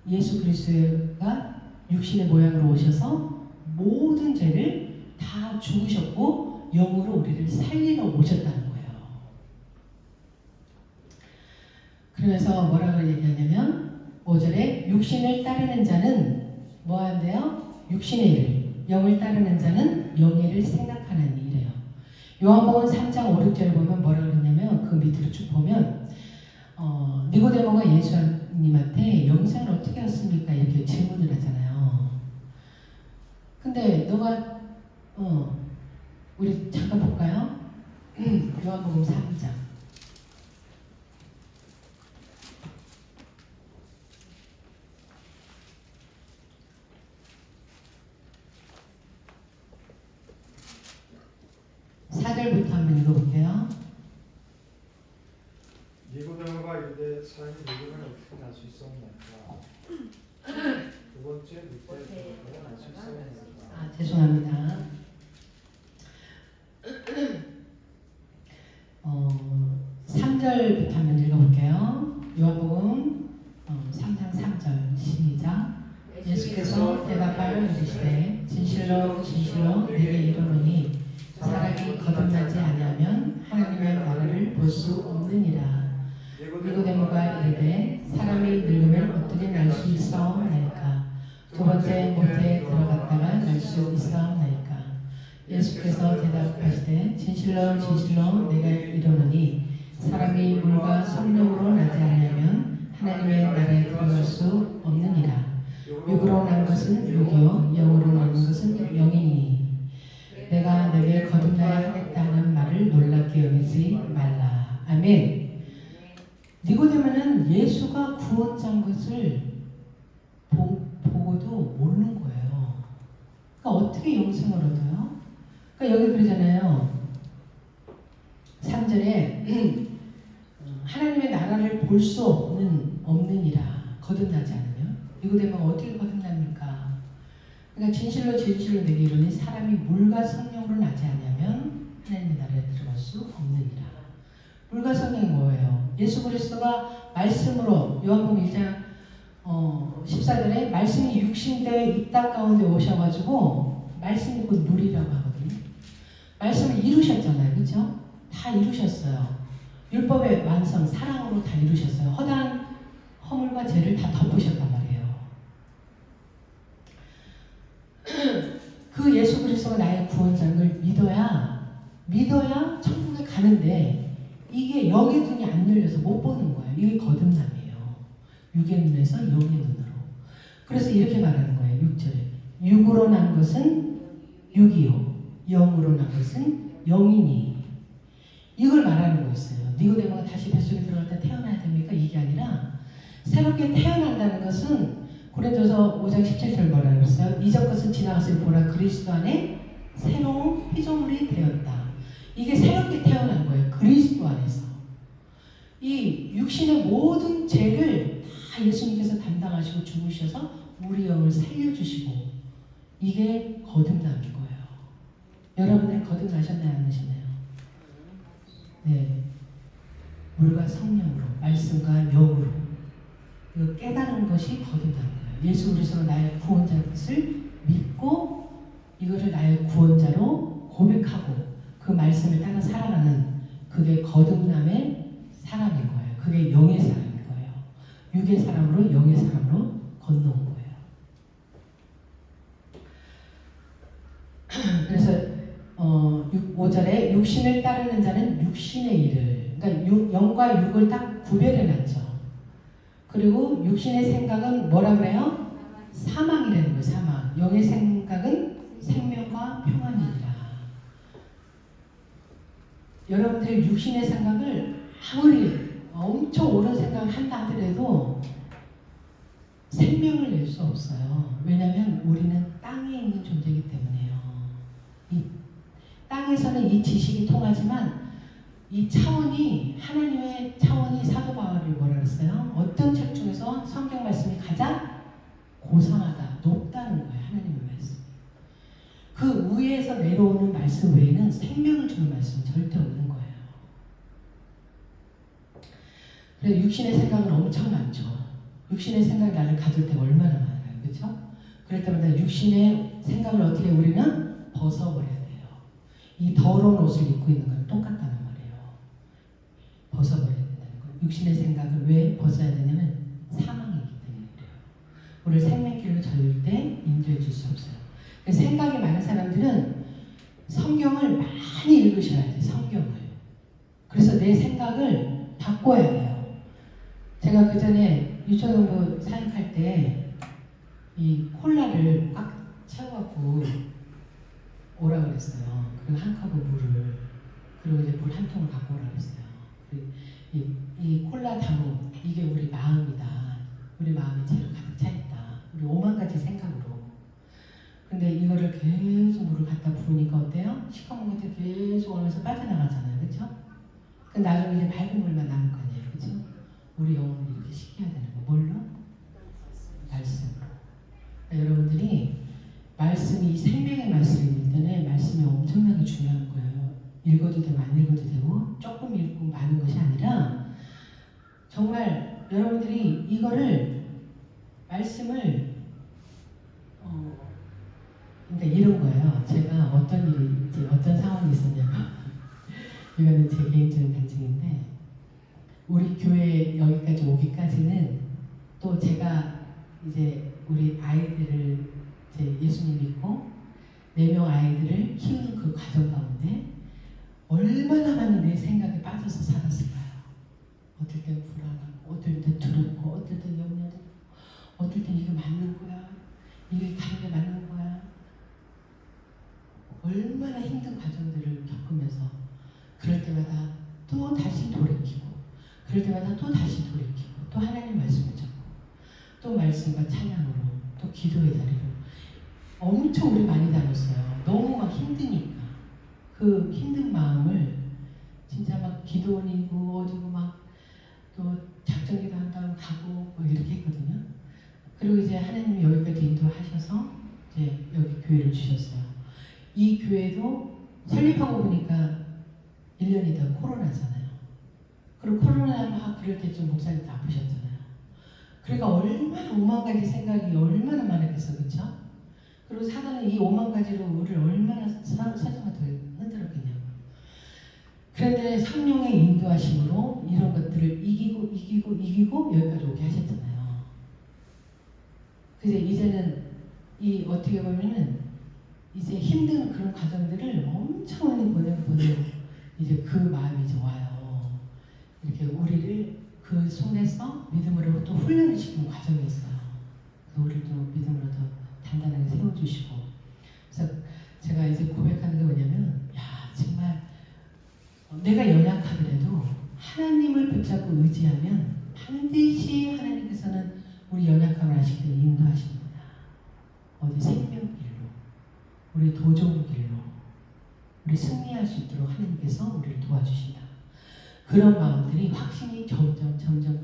예수 그리스도가 육신의 모양으로 오셔서 모든 죄를 다 죽으셨고 영으로 우리를 살리러 오셨다는 거예요. 그래서 뭐라고 얘기하냐면 5절에 육신을 따르는 자는 뭐 한대요? 육신의 일을, 영을 따르는 자는 영의 일을 생각하는 일이에요. 요한복음 3장 5, 6절을 보면 뭐라고 그러냐면 그 밑으로 쭉 보면 니고데모가 예수님한테 영생을 어떻게 했습니까? 이렇게 질문을 하잖아요. 근데 너가 우리 잠깐 볼까요? 요한복음 3장 4절부터 한번 읽어볼게요. 니고데모가 이르되 사람이 누구를 어떻게 날 수 있었나이까? 두 번째 늑대 누구를 날 수 있었나이까? 죄송합니다. 3절부터 한번 읽어볼게요. 요한복음 3장 3절 시작. 예수께서 대답하여 이르시되 진실로 진실로 내게 이르노니 사람이 거듭나지 아니하면 하나님의 나라를 볼 수 없느니라. 니고데모가 이르되 사람이 늙으면 어떻게 날 수 있사옵나이까? 두 번째 모태에 들어갔다가 날 수 있사옵나이까? 예수께서 대답하시되 진실로 진실로 내가 이르노니 사람이 물과 성령으로 나지 아니하면 하나님의 나라에 들어갈 수 없느니라. 육으로 난 것은 육이요 영으로 나는 것은 영이니 내가 내게 거듭나야 하겠다 하는 말을 놀랍게 여기지 말라. 아멘. 니고데모는 예수가 구원자인 것을 보고도 모르는 거예요. 그러니까 어떻게 영생을 얻어요? 그러니까 그러니까 여기 그러잖아요. 3절에 하나님의 나라를 볼 수 없느니라 거듭나지 않으면 이거 되면 어떻게 거듭납니까? 그러니까 진실로 내게 이르니 사람이 물과 성령으로 나지 않으면 하나님의 나라에 들어갈 수 없느니라. 물과 성령이 뭐예요? 예수 그리스도가 말씀으로 요한복음 1장 14절에 말씀이 육신되어 이 땅 가운데 오셔가지고 말씀이 곧 물이라고 하거든요. 말씀을 이루셨잖아요. 그렇죠? 다 이루셨어요. 율법의 완성, 사랑으로 다 이루셨어요. 허다한 허물과 죄를 다 덮으셨단 말이에요. 그 예수 그리스도가 나의 구원자인 걸 믿어야 천국에 가는데 이게 영의 눈이 안 열려서 못 보는 거예요. 이게 거듭남이에요. 육의 눈에서 영의 눈으로. 그래서 이렇게 말하는 거예요. 6절에 육으로 난 것은 육이요 영으로 난 것은 영이니 이걸 말하는 거였어요. 니고데모가 다시 뱃속에 들어갈 때 태어나야 됩니까? 이게 아니라 새롭게 태어난다는 것은 고린도서 5장 17절 뭐라고 했어요? 이전 것은 지나갔으니 보라 그리스도 안에 새로운 피조물이 되었다. 이게 새롭게 태어난 거예요. 그리스도 안에서. 이 육신의 모든 죄를 다 예수님께서 담당하시고 죽으셔서 우리 영을 살려주시고 이게 거듭남인 거예요. 여러분들 거듭나셨나요? 안 하셨나요? 네. 물과 성령으로 말씀과 영으로 이거 깨달은 것이 거듭난 거예요. 예수 그리스도가 나의 구원자인 것을 믿고 이거를 나의 구원자로 고백하고 그 말씀을 따라 살아가는 그게 거듭남의 사람인 거예요. 그게 영의 사람인 거예요. 육의 사람으로 영의 사람으로 건너온 거예요. 그래서 5절에 육신을 따르는 자는 육신의 일을 그러니까 영과 육을 딱 구별해놨죠. 그리고 육신의 생각은 뭐라 그래요? 사망이라는 거예요. 사망. 영의 생각은 생명과 평안이니라. 여러분들 육신의 생각을 아무리 엄청 옳은 생각을 한다 하더라도 생명을 낼 수 없어요. 왜냐하면 우리는 땅에 있는 존재이기 때문에요. 이 땅에서는 이 지식이 통하지만 이 차원이 하나님의 차원이 사도 바울이 뭐라 그랬어요? 어떤 책 중에서 성경 말씀이 가장 고상하다, 높다는 거예요. 하나님의 말씀. 그 위에서 내려오는 말씀 외에는 생명을 주는 말씀은 절대 없는 거예요. 그래서 육신의 생각은 엄청 많죠. 육신의 생각이 나를 가질 때가 얼마나 많아요. 그렇죠? 그럴 때마다 육신의 생각을 어떻게 우리는 벗어버려야 돼요. 이 더러운 옷을 입고 있는 건 똑같다는 말이에요. 벗어버려야 된다는 거예요. 육신의 생각을 왜 벗어야 되냐면 사망이기 때문에 그래요. 우리를 생명길로 절대 인도해 줄 수 없어요. 생각이 많은 사람들은 성경을 많이 읽으셔야 돼요. 성경을. 그래서 내 생각을 바꿔야 돼요. 제가 그 전에 유초동부 사역할 때 이 콜라를 꽉 채워갖고 오라 그랬어요. 그리고 한 컵을 물을 그리고 이제 물 한 통을 갖고 오라 그랬어요. 이 콜라 담은 이게 우리 마음이다. 우리 마음이 죄로 가득 차 있다. 우리 오만 가지 생각으로. 근데 이거를 계속 물을 갖다 부으니까 어때요? 시커먼 것들이 계속 오면서 빠져나가잖아요. 그렇죠? 나중에 이제 맑은 물만 남을 거 아니에요. 그렇죠? 우리 영혼을 이렇게 시켜야 되는 거. 뭘로? 말씀으로. 그러니까 여러분들이 말씀이 생명의 말씀이기 때문에 말씀이 엄청나게 중요한 거예요. 읽어도 되고 안 읽어도 되고 조금 읽고 많은 것이 아니라 정말 여러분들이 이거를 말씀을 그러니까 이런 거예요. 제가 어떤 일이 이제 어떤 상황이 있었냐면 이거는 제 개인적인 간증인데 우리 교회 여기까지 오기까지는 또 제가 이제 우리 아이들을 이제 예수님 믿고 4명 아이들을 키우는 그 과정 가운데 얼마나 많이 내 생각에 빠져서 살았을까요? 어떨 땐 불안하고 어떨 땐 두렵고 어떨 땐 염려되고 어떨 땐 이게 맞는 거야? 이게 다른 게 맞는 거야? 얼마나 힘든 과정들을 겪으면서 그럴 때마다 또 다시 돌이키고 그럴 때마다 또 다시 돌이키고 또 하나님 말씀을 잡고 또 말씀과 찬양으로 또 기도의 자리로 엄청 우리 많이 다녔어요. 너무 막 힘드니까 그 힘든 마음을 진짜 막 기도원이고 어디고 막 또 작정기도 한다고 가고 뭐 이렇게 했거든요. 그리고 이제 하나님이 여기까지 인도하셔서 이제 여기 교회를 주셨어요. 이 교회도 설립하고 보니까 1년이 더 코로나잖아요. 그리고 코로나 막 그럴 때 좀 목사님도 아프셨잖아요. 그러니까 얼마나 5만 가지 생각이 얼마나 많았겠어, 그렇죠? 그리고 사단은 이 5만 가지로 우리를 얼마나 사정한테 흔들었겠냐고. 그런데 성령의 인도하심으로 이런 것들을 이기고 여기까지 오게 하셨잖아요. 그래서 이제는 이 어떻게 보면은 이제 힘든 그런 과정들을 엄청 많이 보내고 이제 그 마음이 이제 와요. 이렇게 우리를 그 속에서 믿음으로 또 훈련을 시키는 과정이 있어요. 그래서 우리를 또 믿음으로 더 단단하게 세워주시고. 그래서 제가 이제 고백하는 게 뭐냐면, 야, 정말 내가 연약하더라도 하나님을 붙잡고 의지하면 반드시 하나님께서는 우리 연약함을 아시기 때문에 인도하십니다. 어디 생명길로, 우리 도종 길로, 우리 승리할 수 있도록 하나님께서 우리를 도와주신다. 그런 마음들이 확신이 점점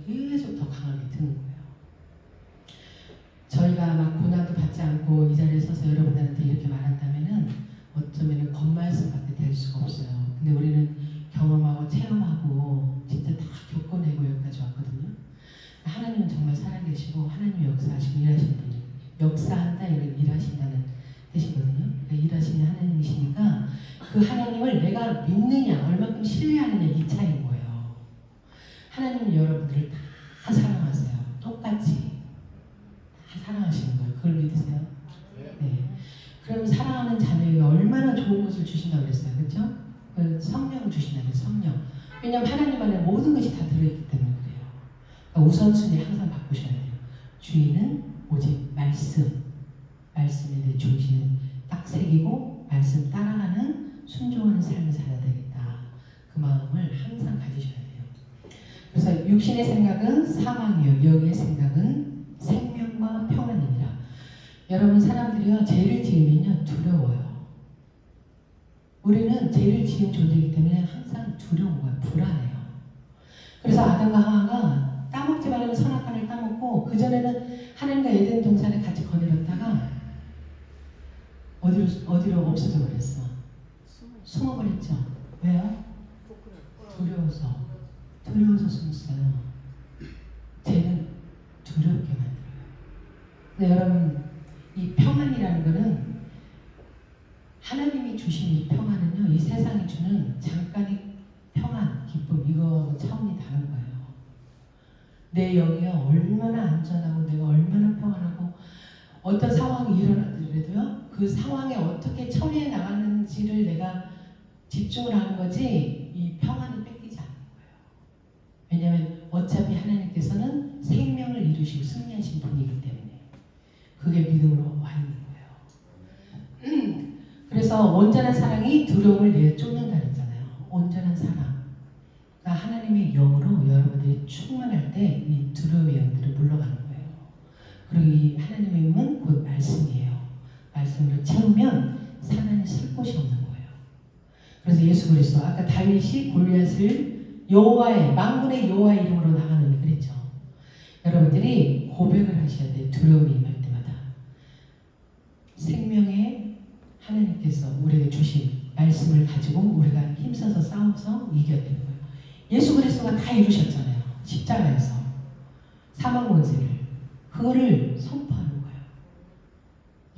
계속 더 강하게 드는 거예요. 저희가 막 고난도 받지 않고 이 자리에 서서 여러분들한테 이렇게 말한다면은 어쩌면은 겉말씀밖에 될 수가 없어요. 근데 우리는 경험하고 체험하고 진짜 다 겪어내고 여기까지 왔거든요. 하나님은 정말 살아계시고 하나님이 역사하시고 일하시는 분이에요. 역사한다 이런 일하신다는 뜻이거든요. 그러니까 일하시는 하나님이시니까 그 하나님을 내가 믿느냐 얼마큼 신뢰하느냐 이 차이인 거예요. 하나님은 여러분들을 다 사랑하세요. 똑같이 다 사랑하시는 거예요. 그걸 믿으세요? 네. 그럼 사랑하는 자녀에게 얼마나 좋은 것을 주신다고 그랬어요. 그렇죠? 그 성령을 주신다고 그랬어요. 성령. 왜냐하면 하나님 안에 모든 것이 다 들어있기 때문에 그래요. 그러니까 우선순위 항상 바꾸셔야 돼요. 주인은 오직 말씀에 대해 중심을 딱 새기고 말씀 따라가는 순종하는 삶을 살아야 되겠다. 그 마음을 항상 가지셔야 돼요. 그래서 육신의 생각은 사망이요 영의 생각은 생명과 평안이니라. 여러분 사람들이요 죄를 지으면요 두려워요. 우리는 죄를 지은 존재이기 때문에 항상 두려운 거예요. 불안해요. 그래서 아담과 하와가 따먹지 말라는 선악과를 따먹고 그전에는 하나님과 에덴 동산에 같이 거닐었다가 어디로 없어져 버렸어. 숨어버렸죠. 왜요? 두려워서 숨었어요. 죄는 두렵게 만들어요. 근데 여러분 이 평안이라는 거는 하나님이 주신 이 평안은요 이 세상이 주는 잠깐의 평안, 기쁨 이거하고 차원이 다른 거예요. 내 영이 얼마나 안전하고 내가 얼마나 평안하고 어떤 상황이 일어나더라도요 그 상황에 어떻게 처리해 나가는지를 내가 집중을 하는 거지 이 평안은 뺏기지 않는 거예요. 왜냐하면 어차피 하나님께서는 생명을 이루시고 승리하신 분이기 때문에 그게 믿음으로 와 있는 거예요. 그래서 온전한 사랑이 두려움을 내쫓는다 그랬잖아요. 온전한 사랑. 그러니까 하나님의 영으로 여러분들이 충만할 때 이 두려움의 영들을 물러가는 거예요. 그리고 이 하나님의 영은 곧 말씀이에요. 말씀으로 채우면 사단이 쓸 곳이 없는 거예요. 그래서 예수 그리스도 아까 다윗이 골리앗을 여호와의 만군의 여호와의 이름으로 나가는 그랬죠. 여러분들이 고백을 하셔야 돼요. 두려움이 임할 때마다. 생명의 하나님께서 우리에게 주신 말씀을 가지고 우리가 힘써서 싸워서 이겨야 되는 거예요. 예수 그리스도가 다 이루셨잖아요. 십자가에서 사망 권세를 그거를 선포하는 거예요.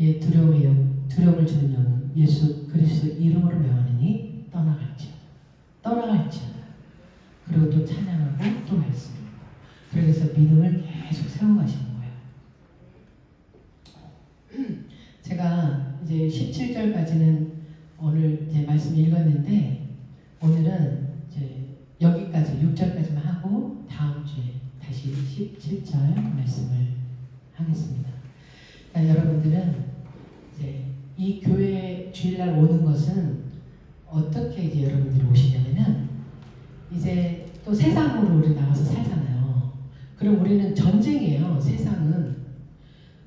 예, 두려움을 주는 영은 예수 그리스도 이름으로 명하느니 떠나갈지어다. 그리고 또 찬양하고 또 말씀하고. 그래서 믿음을 계속 세워가시는 거예요. 제가 이제 17절까지는 오늘 이제 말씀 읽었는데 오늘은 이제 여기까지 6절까지만 하고 다음 주에 다시 17절 말씀을 하겠습니다. 그러니까 여러분들은 이제 이 교회 주일날 오는 것은 어떻게 이제 여러분들이 오시냐면은 이제 또 세상으로 우리 나가서 살잖아요. 그럼 우리는 전쟁이에요. 세상은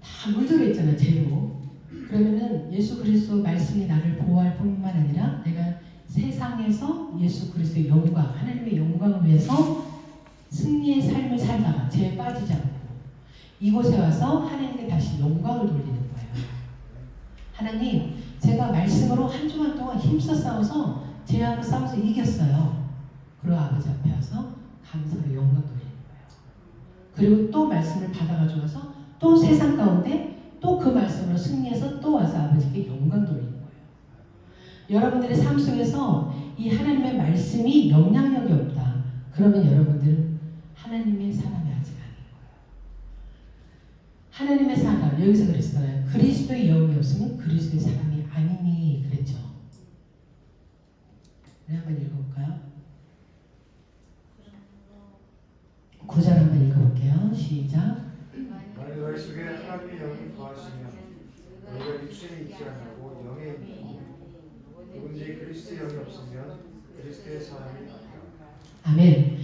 다 물들어 있잖아요. 죄로. 그러면은 예수 그리스도 말씀이 나를 보호할 뿐만 아니라 내가 세상에서 예수 그리스도의 영광, 하나님의 영광을 위해서 승리의 삶을 살다가 죄에 빠지지 않고 이곳에 와서 하나님께 다시 영광을 돌리는 거예요. 하나님, 제가 말씀으로 한 주간 동안 힘써 싸워서 죄하고 싸워서 이겼어요. 그리고 아버지 앞에 와서 감사로 영광 돌리는 거예요. 그리고 또 말씀을 받아가지고 와서 또 세상 가운데 또 그 말씀으로 승리해서 또 와서 아버지께 영광 돌리는 거예요. 여러분들의 삶 속에서 이 하나님의 말씀이 영향력이 없다. 그러면 여러분들은 하나님의 사람이 아직 아닌 거예요. 하나님의 사람, 여기서 그랬잖아요. 그리스도의 영이 없으면 그리스도의 사람이 아니니 그랬죠. 네, 한번 읽어볼까요? 9절 한번 읽어볼게요. 시작. 만일 너희 속에 하나님의 영이 거하시면 너희가 육신에 있지 않고 영에 있고 누군지 그리스도의 영이 없으면 그리스도의 사람이 아니라. 아멘.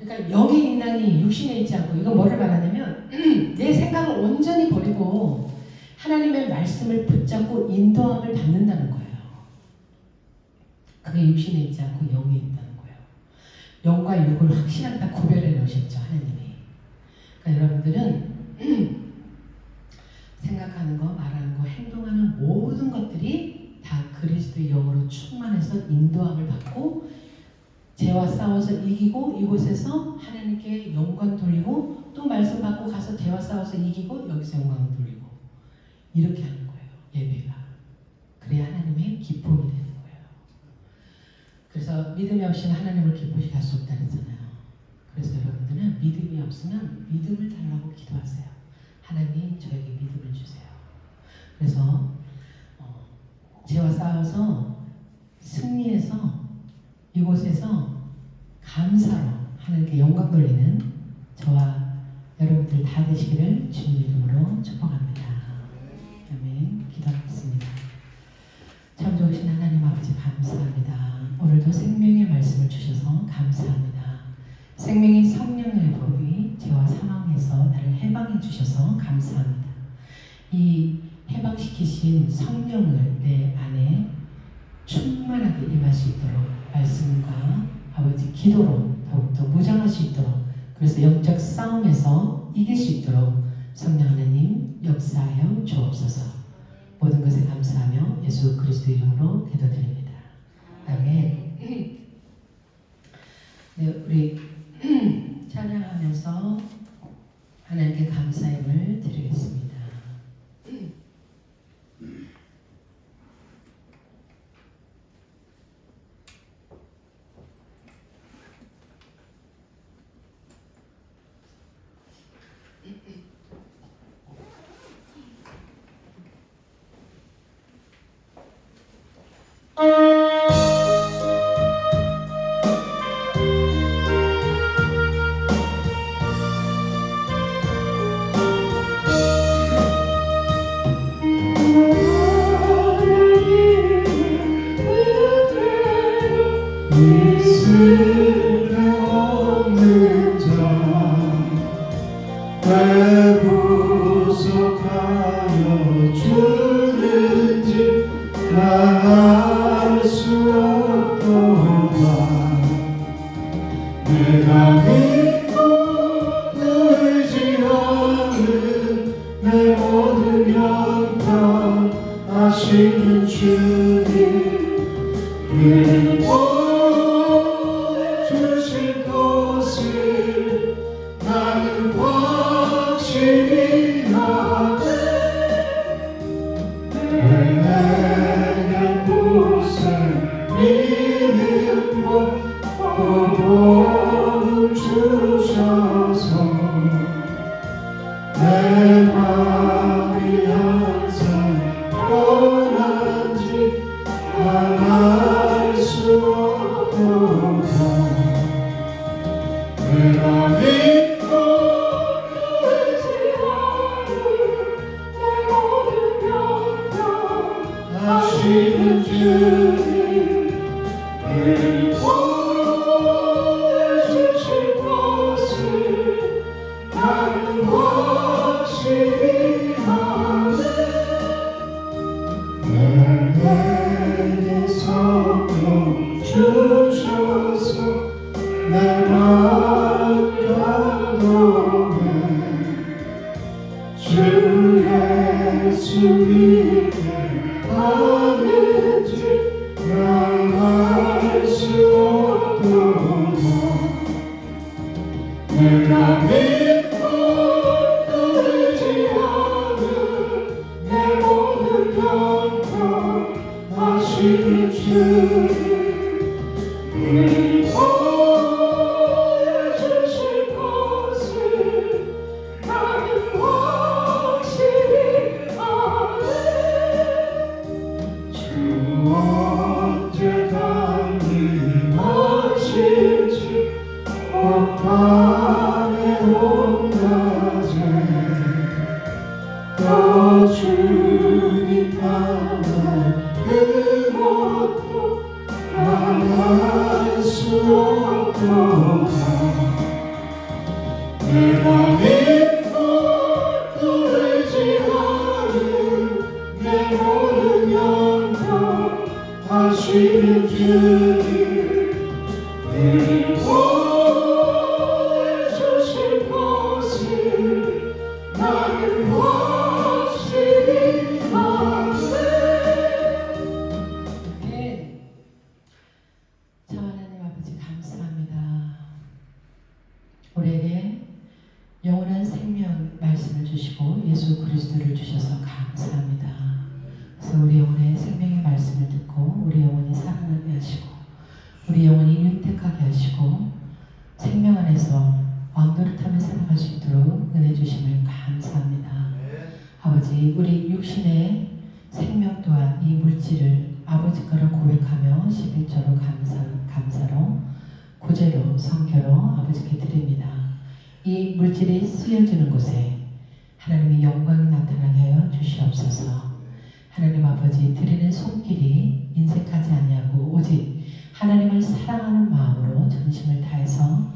그러니까 영이 있나니 육신에 있지 않고, 이거 뭐를 말하냐면 내 생각을 온전히 버리고 하나님의 말씀을 붙잡고 인도함을 받는다는 거예요. 그게 육신에 있지 않고 영에 있다는 거예요. 영과 육을 확실하게 다 구별해 놓으셨죠, 하나님이. 그러니까 여러분들은 생각하는 거, 말하는 거, 행동하는 모든 것들이 다 그리스도의 영으로 충만해서 인도함을 받고 죄와 싸워서 이기고 이곳에서 하나님께 영광 돌리고 또 말씀 받고 가서 죄와 싸워서 이기고 여기서 영광 돌리고 이렇게 하는 거예요. 예배가. 그래야 하나님의 기쁨이 되는 거예요. 그래서 믿음이 없이는 하나님을 기쁘시게 할 수 없다 그랬잖아요. 그래서 여러분들은 믿음이 없으면 믿음을 달라고 기도하세요. 하나님, 저에게 믿음을 주세요. 그래서 죄와 싸워서 승리해서 이곳에서 감사로 하나님께 영광 돌리는 저와 여러분들 다 되시기를 주님 이름으로 축복합니다. 아멘. 기도하겠습니다. 참 좋으신 하나님 아버지 감사합니다. 오늘도 생명의 말씀을 주셔서 감사합니다. 생명의 성령의 법이 죄와 사망에서 나를 해방해 주셔서 감사합니다. 이 해방시키신 성령을 내 안에 충만하게 임할 수 있도록 말씀과 아버지 기도로 더욱더 무장할 수 있도록, 그래서 영적 싸움에서 이길 수 있도록 성령 하나님 역사하여 주옵소서. 모든 것에 감사하며 예수 그리스도 이름으로 기도드립니다. 아멘. 네, 우리 찬양하면서 하나님께 감사임을 드리겠습니다. 주실 것을 나는 확신 내가 믿고 떨지 않은 내 모든 영광 하시는 주님 보여주실 것을 나는 확실히 아네 주 언제 강림하실지 밤에 온 낮에 또 주님 만날 그것도 말할 수 없도다 내가 믿고 떨지 않은 내 모든 영광 하시는 주님 늘 보여주실 것을 나는 확실히 아네 네. 참 하나님 아버지 감사합니다. 우리에게 영원한 생명 말씀을 주시고 예수 그리스도를 주셔서 감사합니다. 그래서 우리 영혼의 생명의 말씀을 듣고 우리 영혼이 살아나게 하시고 우리 영혼이 윤택하게 하시고 생명 안에서 왕노릇하며 살아갈 수 있도록 은혜 주심을 감사합니다. 아버지 우리 육신의 생명 또한 이 물질을 아버지 거를 고백하며 11조로 감사로 구제로 성결로 아버지께 드립니다. 이 물질이 쓰여지는 곳에 하나님의 영광이 나타나게 하여 주시옵소서. 하나님 아버지 드리는 손길이 인색하지 아니하고 오직 하나님을 사랑하는 마음으로 전심을 다해서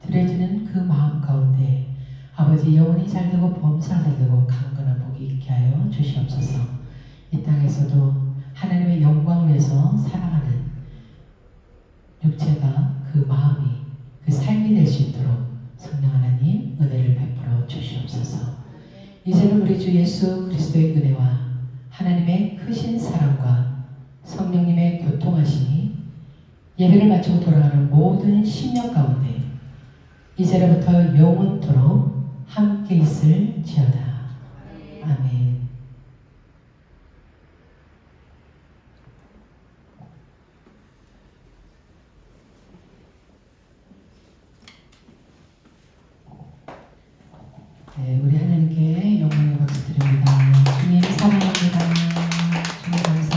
드려지는 그 마음 가운데 아버지 영혼이 잘되고 범사가 잘되고 강건한 복이 있게 하여 주시옵소서. 이 땅에서도 하나님의 영광을 위해서 살아가는 육체가 그 마음이 그 삶이 될 수 있도록 성령 하나님 은혜를 베풀어 주시옵소서. 이제는 우리 주 예수 그리스도의 은혜와 하나님의 크신 사랑과 성령님의 교통하심이 예배를 마치고 돌아가는 모든 심령 가운데 이제로부터 영원토록 함께 있을지어다. 아멘. 네, 우리 하나님께 영광